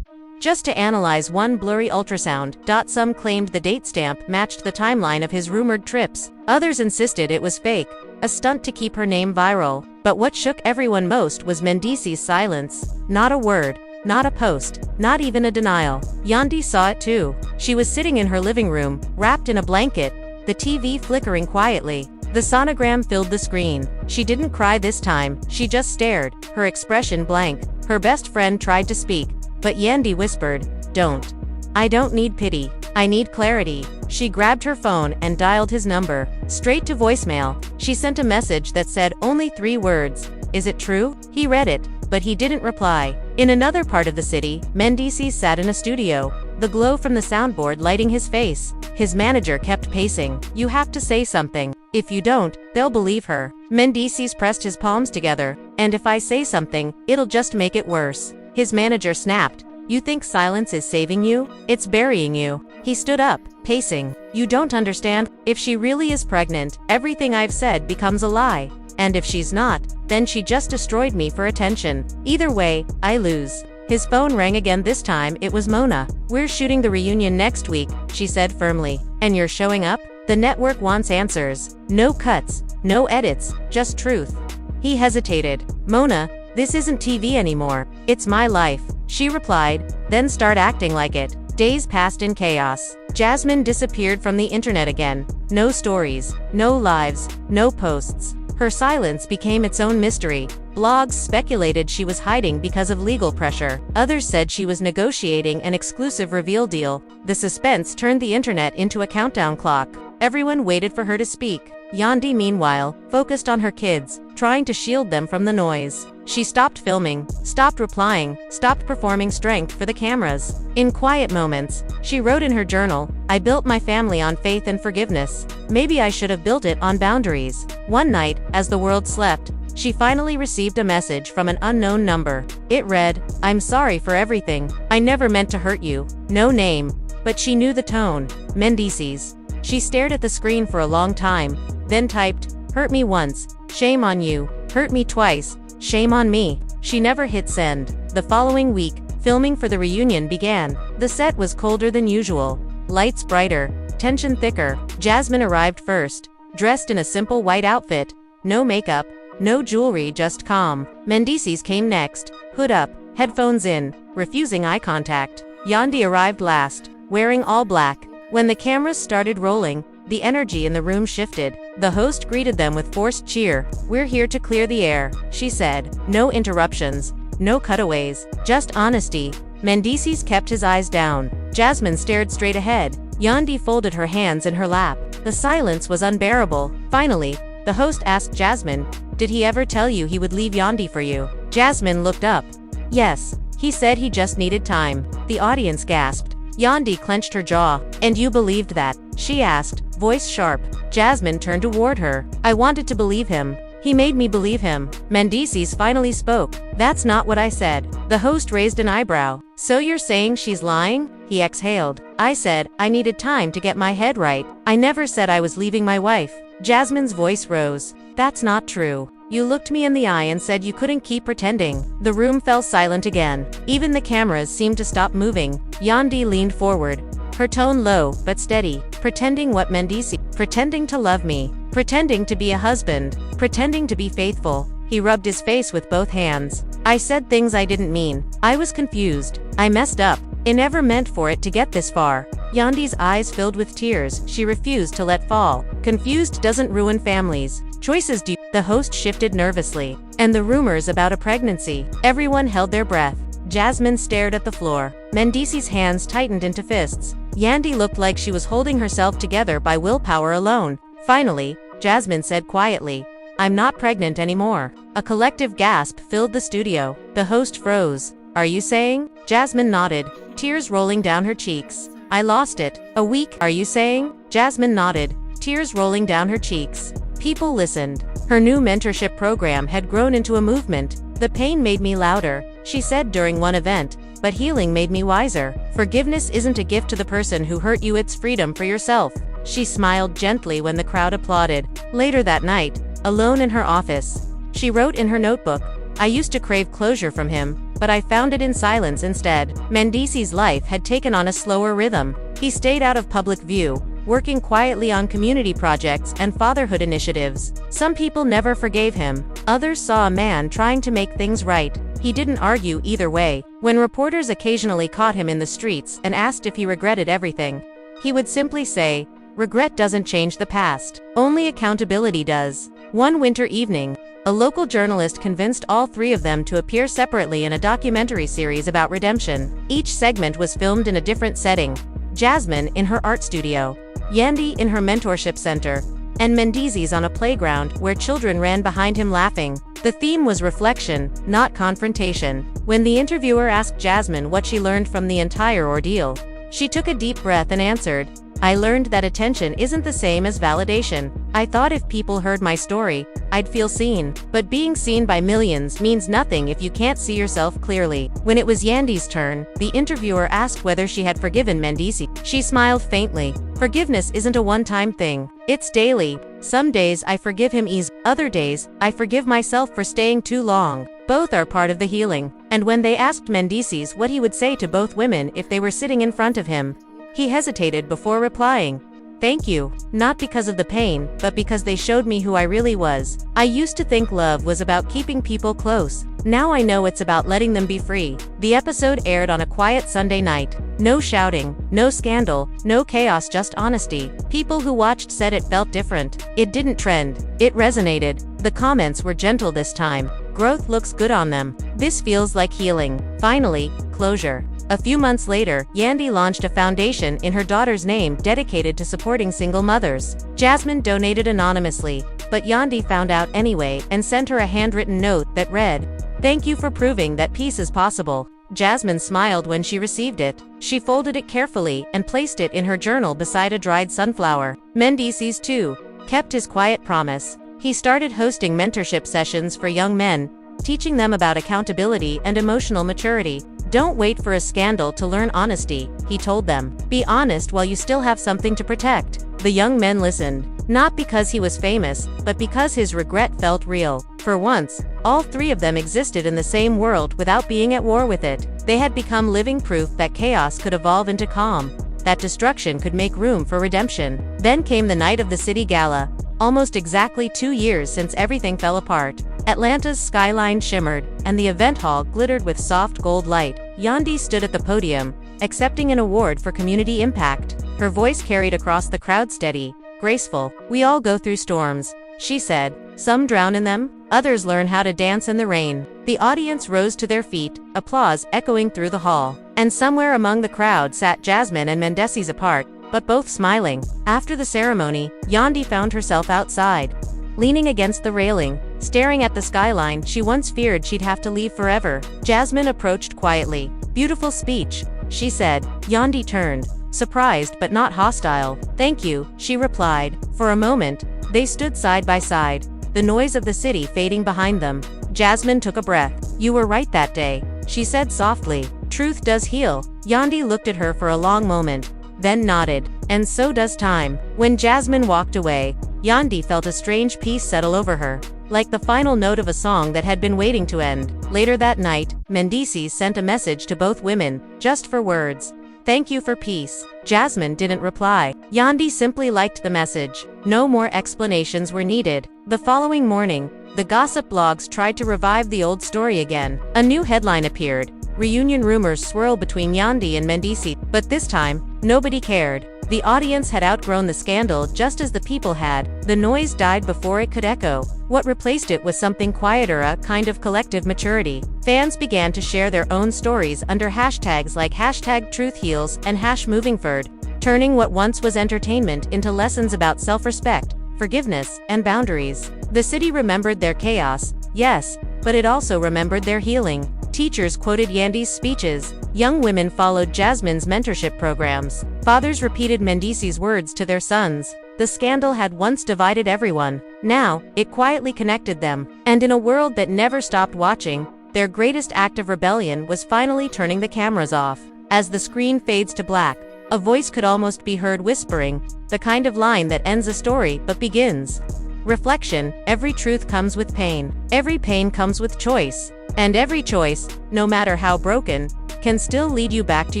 Speaker 1: just to analyze one blurry ultrasound. Some claimed the date stamp matched the timeline of his rumored trips. Others insisted it was fake, a stunt to keep her name viral. But what shook everyone most was Mendeecees' silence. Not a word, not a post, not even a denial. Yandy saw it too. She was sitting in her living room, wrapped in a blanket, the TV flickering quietly. The sonogram filled the screen. She didn't cry this time, she just stared, her expression blank. Her best friend tried to speak, but Yandy whispered, "Don't. I don't need pity. I need clarity." She grabbed her phone and dialed his number. Straight to voicemail, she sent a message that said only 3 words. "Is it true?" He read it, but he didn't reply. In another part of the city, Mendeecees sat in a studio, the glow from the soundboard lighting his face. His manager kept pacing. "You have to say something. If you don't, they'll believe her." Mendeecees pressed his palms together. "And if I say something, it'll just make it worse." His manager snapped. "You think silence is saving you? It's burying you." He stood up, pacing. "You don't understand. If she really is pregnant, everything I've said becomes a lie. And if she's not, then she just destroyed me for attention. Either way, I lose." His phone rang again. This time, it was Mona. "We're shooting the reunion next week," she said firmly. "And you're showing up? The network wants answers. No cuts, no edits, just truth." He hesitated. "Mona, this isn't TV anymore. It's my life," she replied, "then start acting like it." Days passed in chaos. Jasmine disappeared from the internet again. No stories, no lives, no posts. Her silence became its own mystery. Blogs speculated she was hiding because of legal pressure. Others said she was negotiating an exclusive reveal deal. The suspense turned the internet into a countdown clock. Everyone waited for her to speak. Yandy, meanwhile, focused on her kids, trying to shield them from the noise. She stopped filming, stopped replying, stopped performing strength for the cameras. In quiet moments, she wrote in her journal, "I built my family on faith and forgiveness. Maybe I should have built it on boundaries." One night, as the world slept, she finally received a message from an unknown number. It read, "I'm sorry for everything. I never meant to hurt you." No name, but she knew the tone. Mendeecees. She stared at the screen for a long time, then typed, "Hurt me once, shame on you. Hurt me twice, shame on me." She never hit send. The following week, filming for the reunion began. The set was colder than usual, lights brighter, tension thicker. Jasmine arrived first, dressed in a simple white outfit. No makeup, no jewelry, just calm. Mendeecees came next, hood up, headphones in, refusing eye contact. Yandy arrived last, wearing all black. When the cameras started rolling, the energy in the room shifted. The host greeted them with forced cheer. "We're here to clear the air," she said. No interruptions, no cutaways, just honesty. Mendeecees kept his eyes down. Jasmine stared straight ahead. Yandy folded her hands in her lap. The silence was unbearable. Finally, the host asked Jasmine, "Did he ever tell you he would leave Yandy for you?" Jasmine looked up. "Yes, he said he just needed time." The audience gasped. Yandy clenched her jaw. "And you believed that?" she asked, voice sharp. Jasmine turned toward her. "I wanted to believe him. He made me believe him." Mendeecees finally spoke. "That's not what I said." The host raised an eyebrow. "So you're saying she's lying?" He exhaled. "I said I needed time to get my head right. I never said I was leaving my wife." Jasmine's voice rose. "That's not true. You looked me in the eye and said you couldn't keep pretending." The room fell silent again. Even the cameras seemed to stop moving. Yandy leaned forward, her tone low but steady. "Pretending what, Mendeecees?" "Pretending to love me. Pretending to be a husband. Pretending to be faithful." He rubbed his face with both hands. "I said things I didn't mean. I was confused. I messed up. I never meant for it to get this far." Yandy's eyes filled with tears. She refused to let fall. "Confused doesn't ruin families. Choices do." The host shifted nervously. "And the rumors about a pregnancy." Everyone held their breath. Jasmine stared at the floor. Mendeecees' hands tightened into fists. Yandy looked like she was holding herself together by willpower alone. Finally, Jasmine said quietly, "I'm not pregnant anymore." A collective gasp filled the studio. The host froze. "Are you saying?" Jasmine nodded, tears rolling down her cheeks. "I lost it. A week." "Are you saying?" Jasmine nodded, tears rolling down her cheeks. People listened. Her new mentorship program had grown into a movement. "The pain made me louder," she said during one event, "but healing made me wiser. Forgiveness isn't a gift to the person who hurt you, it's freedom for yourself." She smiled gently when the crowd applauded. Later that night, alone in her office, she wrote in her notebook, "I used to crave closure from him, but I found it in silence instead." Mendeecees' life had taken on a slower rhythm. He stayed out of public view, working quietly on community projects and fatherhood initiatives. Some people never forgave him. Others saw a man trying to make things right. He didn't argue either way. When reporters occasionally caught him in the streets and asked if he regretted everything, he would simply say, "Regret doesn't change the past. Only accountability does." One winter evening, a local journalist convinced all three of them to appear separately in a documentary series about redemption. Each segment was filmed in a different setting. Jasmine in her art studio, Yandy in her mentorship center, and Mendeecees on a playground where children ran behind him laughing. The theme was reflection, not confrontation. When the interviewer asked Jasmine what she learned from the entire ordeal, she took a deep breath and answered, "I learned that attention isn't the same as validation. I thought if people heard my story, I'd feel seen. But being seen by millions means nothing if you can't see yourself clearly." When it was Yandy's turn, the interviewer asked whether she had forgiven Mendeecees. She smiled faintly. "Forgiveness isn't a one-time thing. It's daily. Some days I forgive him easily. Other days, I forgive myself for staying too long. Both are part of the healing." And when they asked Mendeecees what he would say to both women if they were sitting in front of him, he hesitated before replying, "Thank you, not because of the pain, but because they showed me who I really was. I used to think love was about keeping people close. Now I know it's about letting them be free." The episode aired on a quiet Sunday night. No shouting, no scandal, no chaos, just honesty. People who watched said it felt different. It didn't trend. It resonated. The comments were gentle this time. "Growth looks good on them. This feels like healing. Finally, closure." A few months later, Yandy launched a foundation in her daughter's name dedicated to supporting single mothers. Jasmine donated anonymously, but Yandy found out anyway and sent her a handwritten note that read, "Thank you for proving that peace is possible." Jasmine smiled when she received it. She folded it carefully and placed it in her journal beside a dried sunflower. Mendeecees, too, kept his quiet promise. He started hosting mentorship sessions for young men, teaching them about accountability and emotional maturity. "Don't wait for a scandal to learn honesty," he told them. "Be honest while you still have something to protect." The young men listened, not because he was famous, but because his regret felt real. For once, all three of them existed in the same world without being at war with it. They had become living proof that chaos could evolve into calm. that destruction could make room for redemption. Then came the night of the city gala, almost exactly 2 years since everything fell apart. Atlanta's skyline shimmered, and the event hall glittered with soft gold light. Yandy stood at the podium, accepting an award for community impact. Her voice carried across the crowd steady, graceful. "We all go through storms," she said. "Some drown in them, others learn how to dance in the rain." The audience rose to their feet, applause echoing through the hall. And somewhere among the crowd sat Jasmine and Mendeecees apart, but both smiling. After the ceremony, Yandy found herself outside, leaning against the railing, staring at the skyline she once feared she'd have to leave forever. Jasmine approached quietly. "Beautiful speech," she said. Yandy turned, surprised but not hostile. "Thank you," she replied. For a moment, they stood side by side, the noise of the city fading behind them. Jasmine took a breath. "You were right that day," she said softly. "Truth does heal." Yandy looked at her for a long moment, then nodded. "And so does time." When Jasmine walked away, Yandy felt a strange peace settle over her, like the final note of a song that had been waiting to end. Later that night, Mendeecees sent a message to both women, just for words. "Thank you for peace." Jasmine didn't reply. Yandy simply liked the message. No more explanations were needed. The following morning, the gossip blogs tried to revive the old story again. A new headline appeared. Reunion rumors swirl between Yandy and Mendeecees. But this time, nobody cared. The audience had outgrown the scandal just as the people had. The noise died before it could echo. What replaced it was something quieter, a kind of collective maturity. Fans began to share their own stories under hashtags like #TruthHeals and #MovingForward, turning what once was entertainment into lessons about self-respect, forgiveness, and boundaries. The city remembered their chaos, yes, but it also remembered their healing. Teachers quoted Yandy's speeches. Young women followed Jasmine's mentorship programs. Fathers repeated Mendeecees' words to their sons. The scandal had once divided everyone. Now, it quietly connected them. And in a world that never stopped watching, their greatest act of rebellion was finally turning the cameras off. As the screen fades to black, a voice could almost be heard whispering, the kind of line that ends a story but begins. Reflection: every truth comes with pain. Every pain comes with choice. And every choice, no matter how broken, can still lead you back to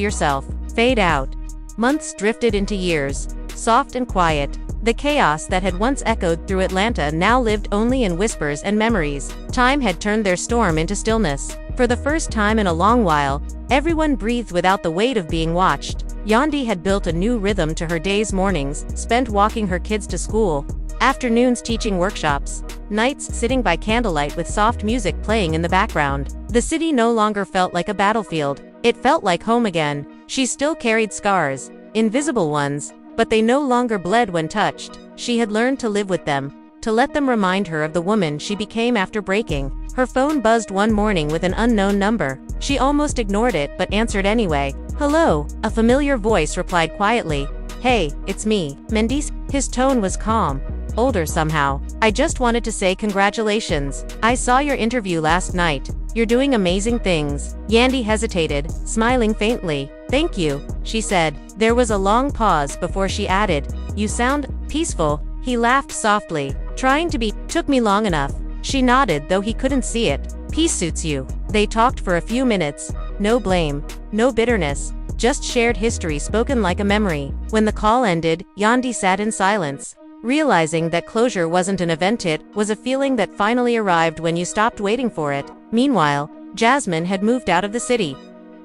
Speaker 1: yourself. Fade out. Months drifted into years, soft and quiet. The chaos that had once echoed through Atlanta now lived only in whispers and memories. Time had turned their storm into stillness. For the first time in a long while, everyone breathed without the weight of being watched. Yandy had built a new rhythm to her days: mornings spent walking her kids to school, afternoons teaching workshops, nights sitting by candlelight with soft music playing in the background. The city no longer felt like a battlefield. It felt like home again. She still carried scars, invisible ones, but they no longer bled when touched. She had learned to live with them, to let them remind her of the woman she became after breaking. Her phone buzzed one morning with an unknown number. She almost ignored it but answered anyway. "Hello," a familiar voice replied quietly. "Hey, it's me, Mendeecees." His tone was calm, older somehow. "I just wanted to say congratulations. I saw your interview last night. You're doing amazing things." Yandy hesitated, smiling faintly. "Thank you," she said. There was a long pause before she added, "You sound peaceful." He laughed softly. "Trying to be. Took me long enough." She nodded, though he couldn't see it. "Peace suits you." They talked for a few minutes. No blame, no bitterness, just shared history spoken like a memory. When the call ended, Yandy sat in silence, realizing that closure wasn't an event, it was a feeling that finally arrived when you stopped waiting for it. Meanwhile, Jasmine had moved out of the city,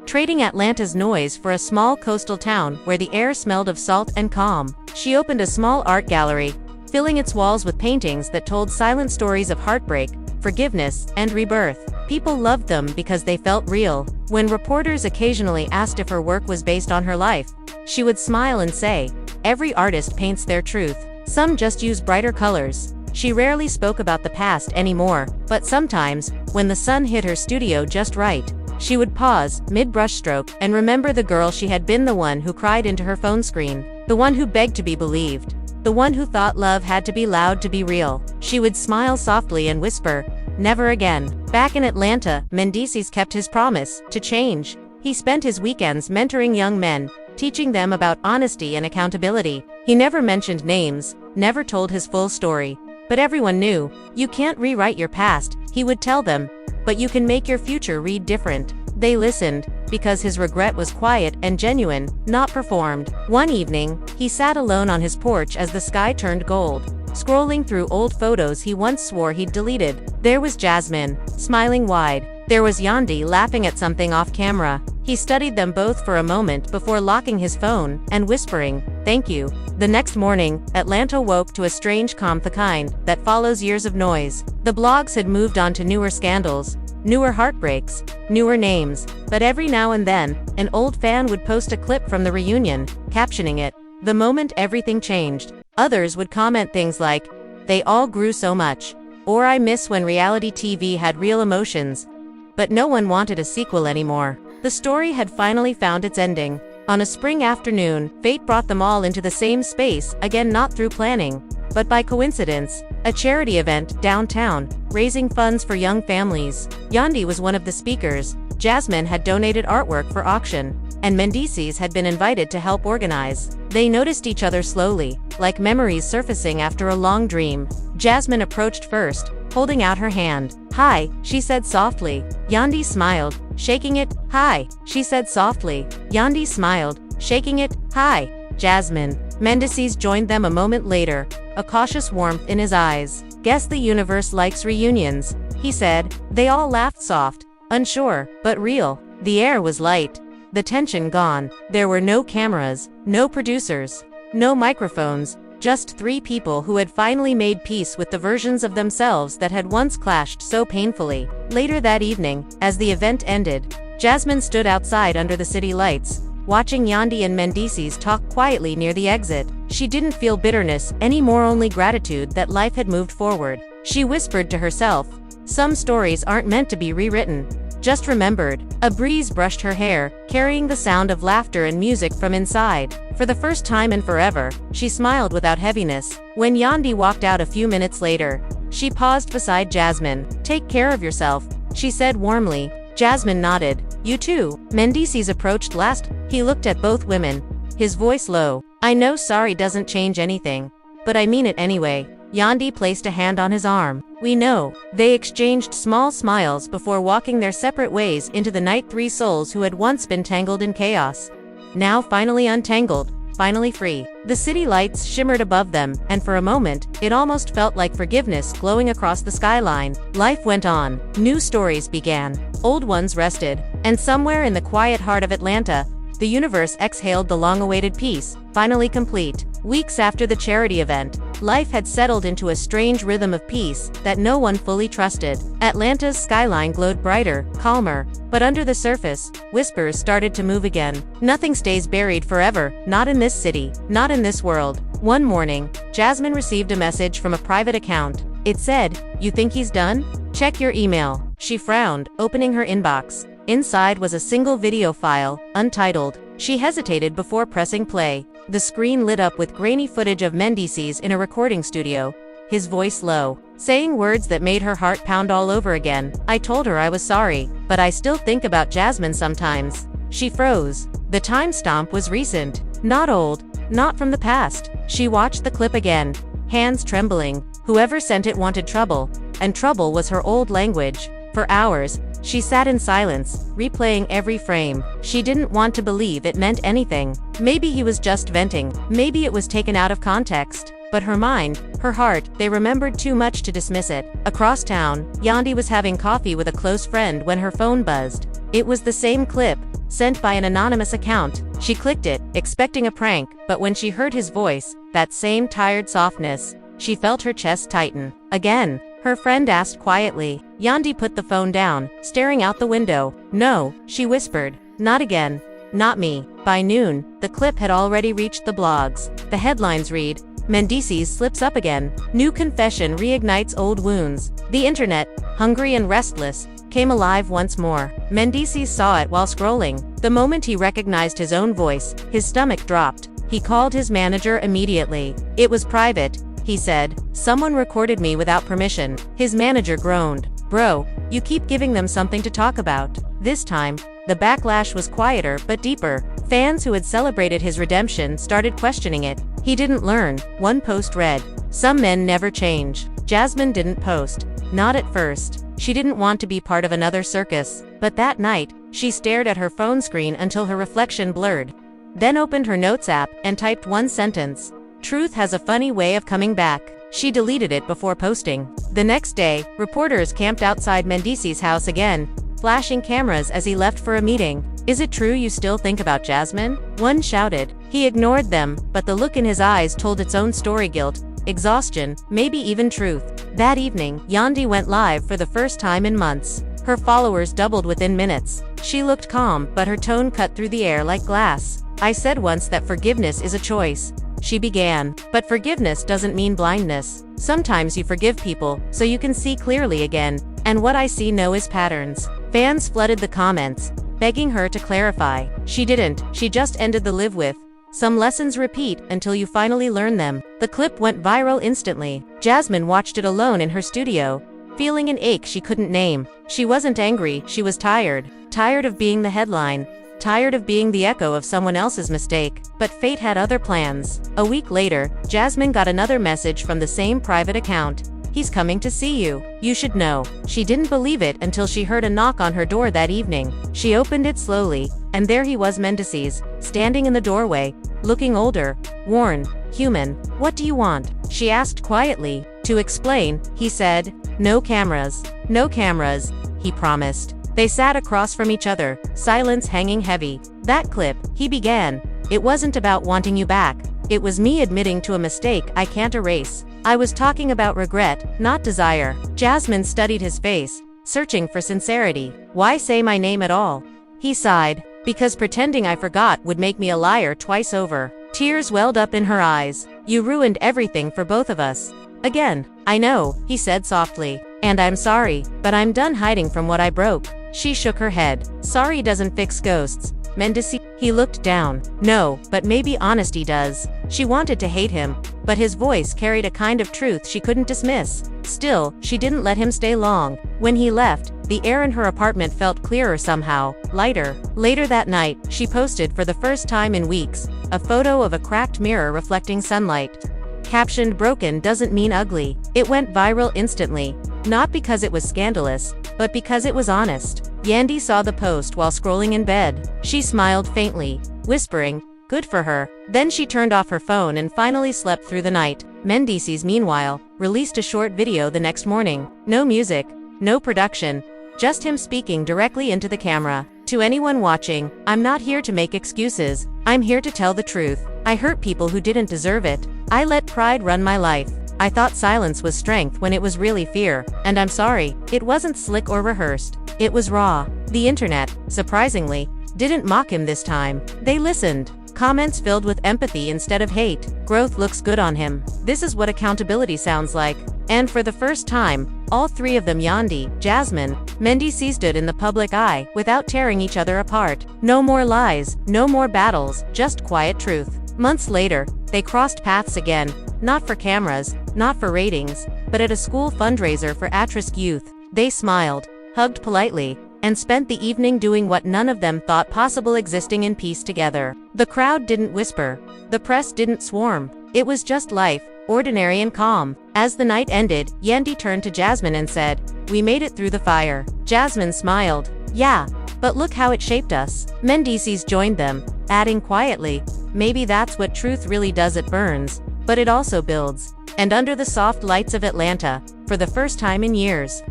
Speaker 1: trading Atlanta's noise for a small coastal town where the air smelled of salt and calm. She opened a small art gallery, filling its walls with paintings that told silent stories of heartbreak, forgiveness, and rebirth. People loved them because they felt real. When reporters occasionally asked if her work was based on her life, she would smile and say, "Every artist paints their truth. Some just use brighter colors." She rarely spoke about the past anymore, but sometimes, when the sun hit her studio just right, she would pause, mid-brushstroke, and remember the girl she had been, the one who cried into her phone screen, the one who begged to be believed, the one who thought love had to be loud to be real. She would smile softly and whisper, "Never again." Back in Atlanta, Mendeecees kept his promise to change. He spent his weekends mentoring young men, teaching them about honesty and accountability. He never mentioned names, never told his full story, but everyone knew. "You can't rewrite your past," he would tell them, "but you can make your future read different." They listened, because his regret was quiet and genuine, not performed. One evening, he sat alone on his porch as the sky turned gold, scrolling through old photos he once swore he'd deleted. There was Jasmine, smiling wide. There was Yandy laughing at something off camera. He studied them both for a moment before locking his phone and whispering, "Thank you." The next morning, Atlanta woke to a strange calm, the kind that follows years of noise. The blogs had moved on to newer scandals, newer heartbreaks, newer names, but every now and then, an old fan would post a clip from the reunion, captioning it, "The moment everything changed." Others would comment things like, "They all grew so much," or "I miss when reality TV had real emotions." But no one wanted a sequel anymore. The story had finally found its ending. On a spring afternoon, fate brought them all into the same space, again not through planning, but by coincidence, a charity event downtown, raising funds for young families. Yandy was one of the speakers, Jasmine had donated artwork for auction, and Mendeecees had been invited to help organize. They noticed each other slowly, like memories surfacing after a long dream. Jasmine approached first, holding out her hand. "Hi," she said softly. Yandy smiled, shaking it. "Hi," she said softly. Yandy smiled, shaking it. "Hi, Jasmine." Mendeecees joined them a moment later, a cautious warmth in his eyes. "Guess the universe likes reunions," he said. They all laughed soft, unsure, but real. The air was light, the tension gone. There were no cameras, no producers, no microphones, just three people who had finally made peace with the versions of themselves that had once clashed so painfully. Later that evening, as the event ended, Jasmine stood outside under the city lights, watching Yandy and Mendeecees talk quietly near the exit. She didn't feel bitterness anymore, only gratitude that life had moved forward. She whispered to herself, "Some stories aren't meant to be rewritten, just remembered." A breeze brushed her hair, carrying the sound of laughter and music from inside. For the first time in forever, she smiled without heaviness. When Yandy walked out a few minutes later, she paused beside Jasmine. "Take care of yourself," she said warmly. Jasmine nodded. "You too." Mendeecees approached last. He looked at both women, his voice low. "I know sorry doesn't change anything, but I mean it anyway." Yandy placed a hand on his arm. "We know." They exchanged small smiles before walking their separate ways into the night. Three souls who had once been tangled in chaos, now finally untangled, finally free. The city lights shimmered above them, and for a moment, it almost felt like forgiveness glowing across the skyline. Life went on. New stories began. Old ones rested. And somewhere in the quiet heart of Atlanta, the universe exhaled the long-awaited peace, finally complete. Weeks after the charity event, life had settled into a strange rhythm of peace that no one fully trusted. Atlanta's skyline glowed brighter, calmer, but under the surface, whispers started to move again. Nothing stays buried forever, not in this city, not in this world. One morning, Jasmine received a message from a private account. It said, "You think he's done? Check your email." She frowned, opening her inbox. Inside was a single video file, untitled. She hesitated before pressing play. The screen lit up with grainy footage of Mendeecees in a recording studio, his voice low, saying words that made her heart pound all over again. "I told her I was sorry, but I still think about Jasmine sometimes." She froze. The timestamp was recent, not old, not from the past. She watched the clip again, hands trembling. Whoever sent it wanted trouble, and trouble was her old language. For hours, she sat in silence, replaying every frame. She didn't want to believe it meant anything. Maybe he was just venting. Maybe it was taken out of context. But her mind, her heart, they remembered too much to dismiss it. Across town, Yandy was having coffee with a close friend when her phone buzzed. It was the same clip, sent by an anonymous account. She clicked it, expecting a prank, but when she heard his voice, that same tired softness, she felt her chest tighten. Again, her friend asked quietly. Yandy put the phone down, staring out the window. "No," she whispered. "Not again. Not me." By noon, the clip had already reached the blogs. The headlines read, "Mendeecees slips up again. New confession reignites old wounds." The internet, hungry and restless, came alive once more. Mendeecees saw it while scrolling. The moment he recognized his own voice, his stomach dropped. He called his manager immediately. "It was private," he said. "Someone recorded me without permission." His manager groaned. "Bro, you keep giving them something to talk about." This time, the backlash was quieter but deeper. Fans who had celebrated his redemption started questioning it. He didn't learn. One post read, "Some men never change." Jasmine didn't post. Not at first. She didn't want to be part of another circus. But that night, she stared at her phone screen until her reflection blurred. Then opened her notes app and typed one sentence. Truth has a funny way of coming back. She deleted it before posting. The next day, reporters camped outside Mendeecees' house again, flashing cameras as he left for a meeting. "Is it true you still think about Jasmine?" one shouted. He ignored them, but the look in his eyes told its own story: guilt, exhaustion, maybe even truth. That evening, Yandy went live for the first time in months. Her followers doubled within minutes. She looked calm, but her tone cut through the air like glass. "I said once that forgiveness is a choice," she began. "But forgiveness doesn't mean blindness. Sometimes you forgive people, so you can see clearly again. And what I see now is patterns." Fans flooded the comments, begging her to clarify. She didn't, she just ended the live with, "Some lessons repeat until you finally learn them." The clip went viral instantly. Jasmine watched it alone in her studio, feeling an ache she couldn't name. She wasn't angry, she was tired. Tired of being the headline. Tired of being the echo of someone else's mistake. But fate had other plans. A week later, Jasmine got another message from the same private account. "He's coming to see you. You should know." She didn't believe it until she heard a knock on her door that evening. She opened it slowly, and there he was, Mendeecees, standing in the doorway, looking older, worn, human. "What do you want?" she asked quietly. To explain, he said, "No cameras. No cameras," he promised. They sat across from each other, silence hanging heavy. "That clip," he began, "it wasn't about wanting you back. It was me admitting to a mistake I can't erase. I was talking about regret, not desire." Jasmine studied his face, searching for sincerity. "Why say my name at all?" He sighed. "Because pretending I forgot would make me a liar twice over." Tears welled up in her eyes. "You ruined everything for both of us. Again." "I know," he said softly. "And I'm sorry, but I'm done hiding from what I broke." She shook her head. "Sorry doesn't fix ghosts, Mendeecees." He looked down. "No, but maybe honesty does." She wanted to hate him, but his voice carried a kind of truth she couldn't dismiss. Still, she didn't let him stay long. When he left, the air in her apartment felt clearer somehow, lighter. Later that night, she posted for the first time in weeks, a photo of a cracked mirror reflecting sunlight. Captioned, "Broken doesn't mean ugly." It went viral instantly, not because it was scandalous, but because it was honest. Yandy saw the post while scrolling in bed. She smiled faintly, whispering, "Good for her." Then she turned off her phone and finally slept through the night. Mendeecees, meanwhile, released a short video the next morning. No music, no production, just him speaking directly into the camera. "To anyone watching, I'm not here to make excuses. I'm here to tell the truth. I hurt people who didn't deserve it. I let pride run my life. I thought silence was strength when it was really fear. And I'm sorry, it wasn't slick or rehearsed. It was raw." The internet, surprisingly, didn't mock him this time. They listened. Comments filled with empathy instead of hate. "Growth looks good on him. This is what accountability sounds like." And for the first time, all three of them, Yandy, Jasmine, Mendeecees, stood in the public eye without tearing each other apart. No more lies, no more battles, just quiet truth. Months later, they crossed paths again, not for cameras, not for ratings, but at a school fundraiser for at-risk youth. They smiled, hugged politely, and spent the evening doing what none of them thought possible: existing in peace together. The crowd didn't whisper. The press didn't swarm. It was just life, ordinary and calm. As the night ended, Yandy turned to Jasmine and said, "We made it through the fire." Jasmine smiled. "Yeah, but look how it shaped us." Mendeecees joined them, adding quietly, "Maybe that's what truth really does. It burns, but it also builds." And under the soft lights of Atlanta, for the first time in years,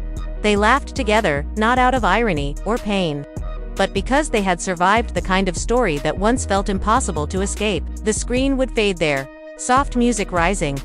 Speaker 1: they laughed together, not out of irony or pain, but because they had survived the kind of story that once felt impossible to escape. The screen would fade there, soft music rising,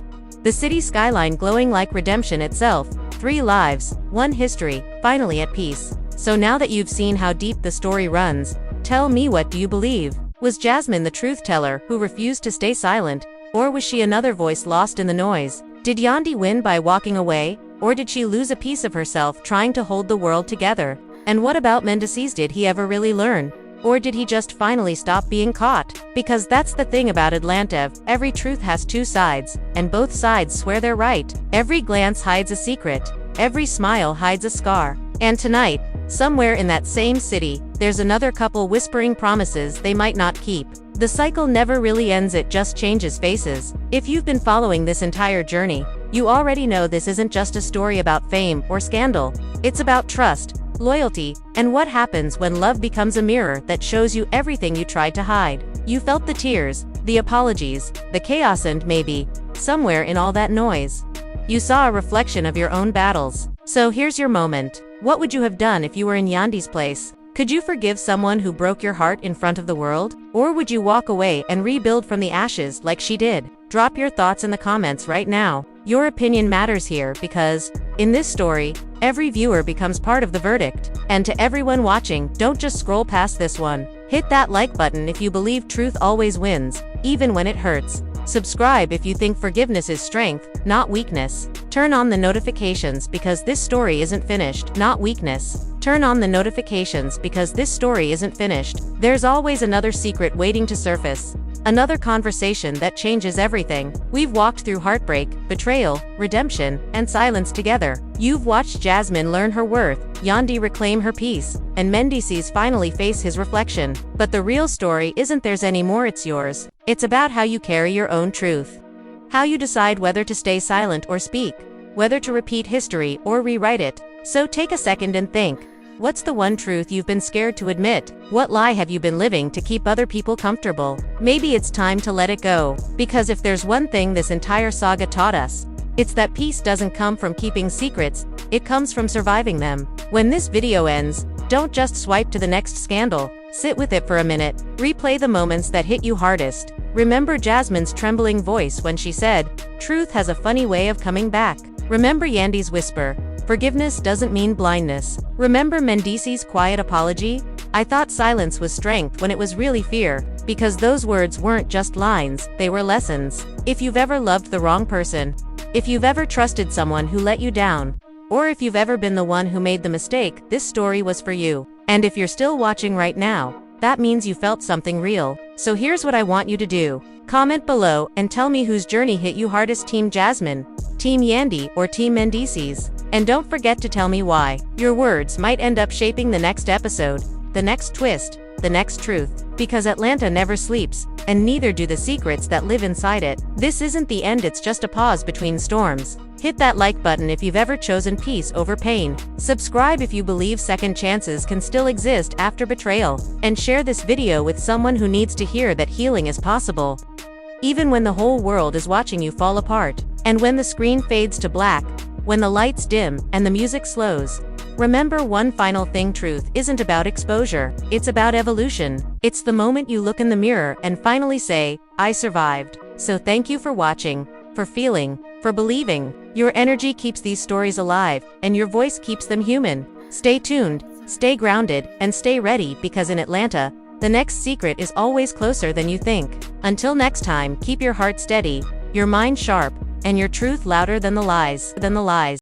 Speaker 1: the city skyline glowing like redemption itself. 3 lives, 1 history, finally at peace. So now that you've seen how deep the story runs, tell me, what do you believe? Was Jasmine the truth teller who refused to stay silent, or was she another voice lost in the noise? Did Yandy win by walking away, or did she lose a piece of herself trying to hold the world together? And what about Mendeecees? Did he ever really learn? Or did he just finally stop being caught? Because that's the thing about Atlanta, every truth has 2 sides, and both sides swear they're right. Every glance hides a secret. Every smile hides a scar. And tonight, somewhere in that same city, there's another couple whispering promises they might not keep. The cycle never really ends, it just changes faces. If you've been following this entire journey, You already know this isn't just a story about fame or scandal. It's about trust, loyalty, and what happens when love becomes a mirror that shows you everything you tried to hide. You felt the tears, the apologies, the chaos, and maybe, somewhere in all that noise, you saw a reflection of your own battles. So here's your moment. What would you have done if you were in Yandy's place? Could you forgive someone who broke your heart in front of the world? Or would you walk away and rebuild from the ashes like she did? Drop your thoughts in the comments right now. Your opinion matters here because, in this story, every viewer becomes part of the verdict. And to everyone watching, don't just scroll past this one. Hit that like button if you believe truth always wins, even when it hurts. Subscribe if you think forgiveness is strength, not weakness. Turn on the notifications because this story isn't finished, not weakness. Turn on the notifications because this story isn't finished. There's always another secret waiting to surface. Another conversation that changes everything. We've walked through heartbreak, betrayal, redemption, and silence together. You've watched Jasmine learn her worth, Yandy reclaim her peace, and Mendeecees finally face his reflection. But the real story isn't theirs anymore, it's yours. It's about how you carry your own truth. How you decide whether to stay silent or speak. Whether to repeat history or rewrite it. So take a second and think. What's the one truth you've been scared to admit? What lie have you been living to keep other people comfortable? Maybe it's time to let it go. Because if there's one thing this entire saga taught us, it's that peace doesn't come from keeping secrets, it comes from surviving them. When this video ends, don't just swipe to the next scandal. Sit with it for a minute. Replay the moments that hit you hardest. Remember Jasmine's trembling voice when she said, "Truth has a funny way of coming back." Remember Yandy's whisper, "Forgiveness doesn't mean blindness." Remember Mendeecees' quiet apology? "I thought silence was strength when it was really fear," because those words weren't just lines, they were lessons. If you've ever loved the wrong person, if you've ever trusted someone who let you down, or if you've ever been the one who made the mistake, this story was for you. And if you're still watching right now, that means you felt something real. So here's what I want you to do. Comment below and tell me whose journey hit you hardest: Team Jasmine, Team Yandy, or Team Mendeecees. And don't forget to tell me why. Your words might end up shaping the next episode, the next twist, the next truth. Because Atlanta never sleeps, and neither do the secrets that live inside it. This isn't the end, it's just a pause between storms. Hit that like button if you've ever chosen peace over pain. Subscribe if you believe second chances can still exist after betrayal. And share this video with someone who needs to hear that healing is possible, even when the whole world is watching you fall apart. And when the screen fades to black, when the lights dim and the music slows, remember one final thing: truth isn't about exposure, it's about evolution. It's the moment you look in the mirror and finally say, "I survived." So thank you for watching, for feeling, for believing. Your energy keeps these stories alive, and your voice keeps them human. Stay tuned, stay grounded, and stay ready, because in Atlanta, the next secret is always closer than you think. Until next time, keep your heart steady, your mind sharp, and your truth louder than the lies.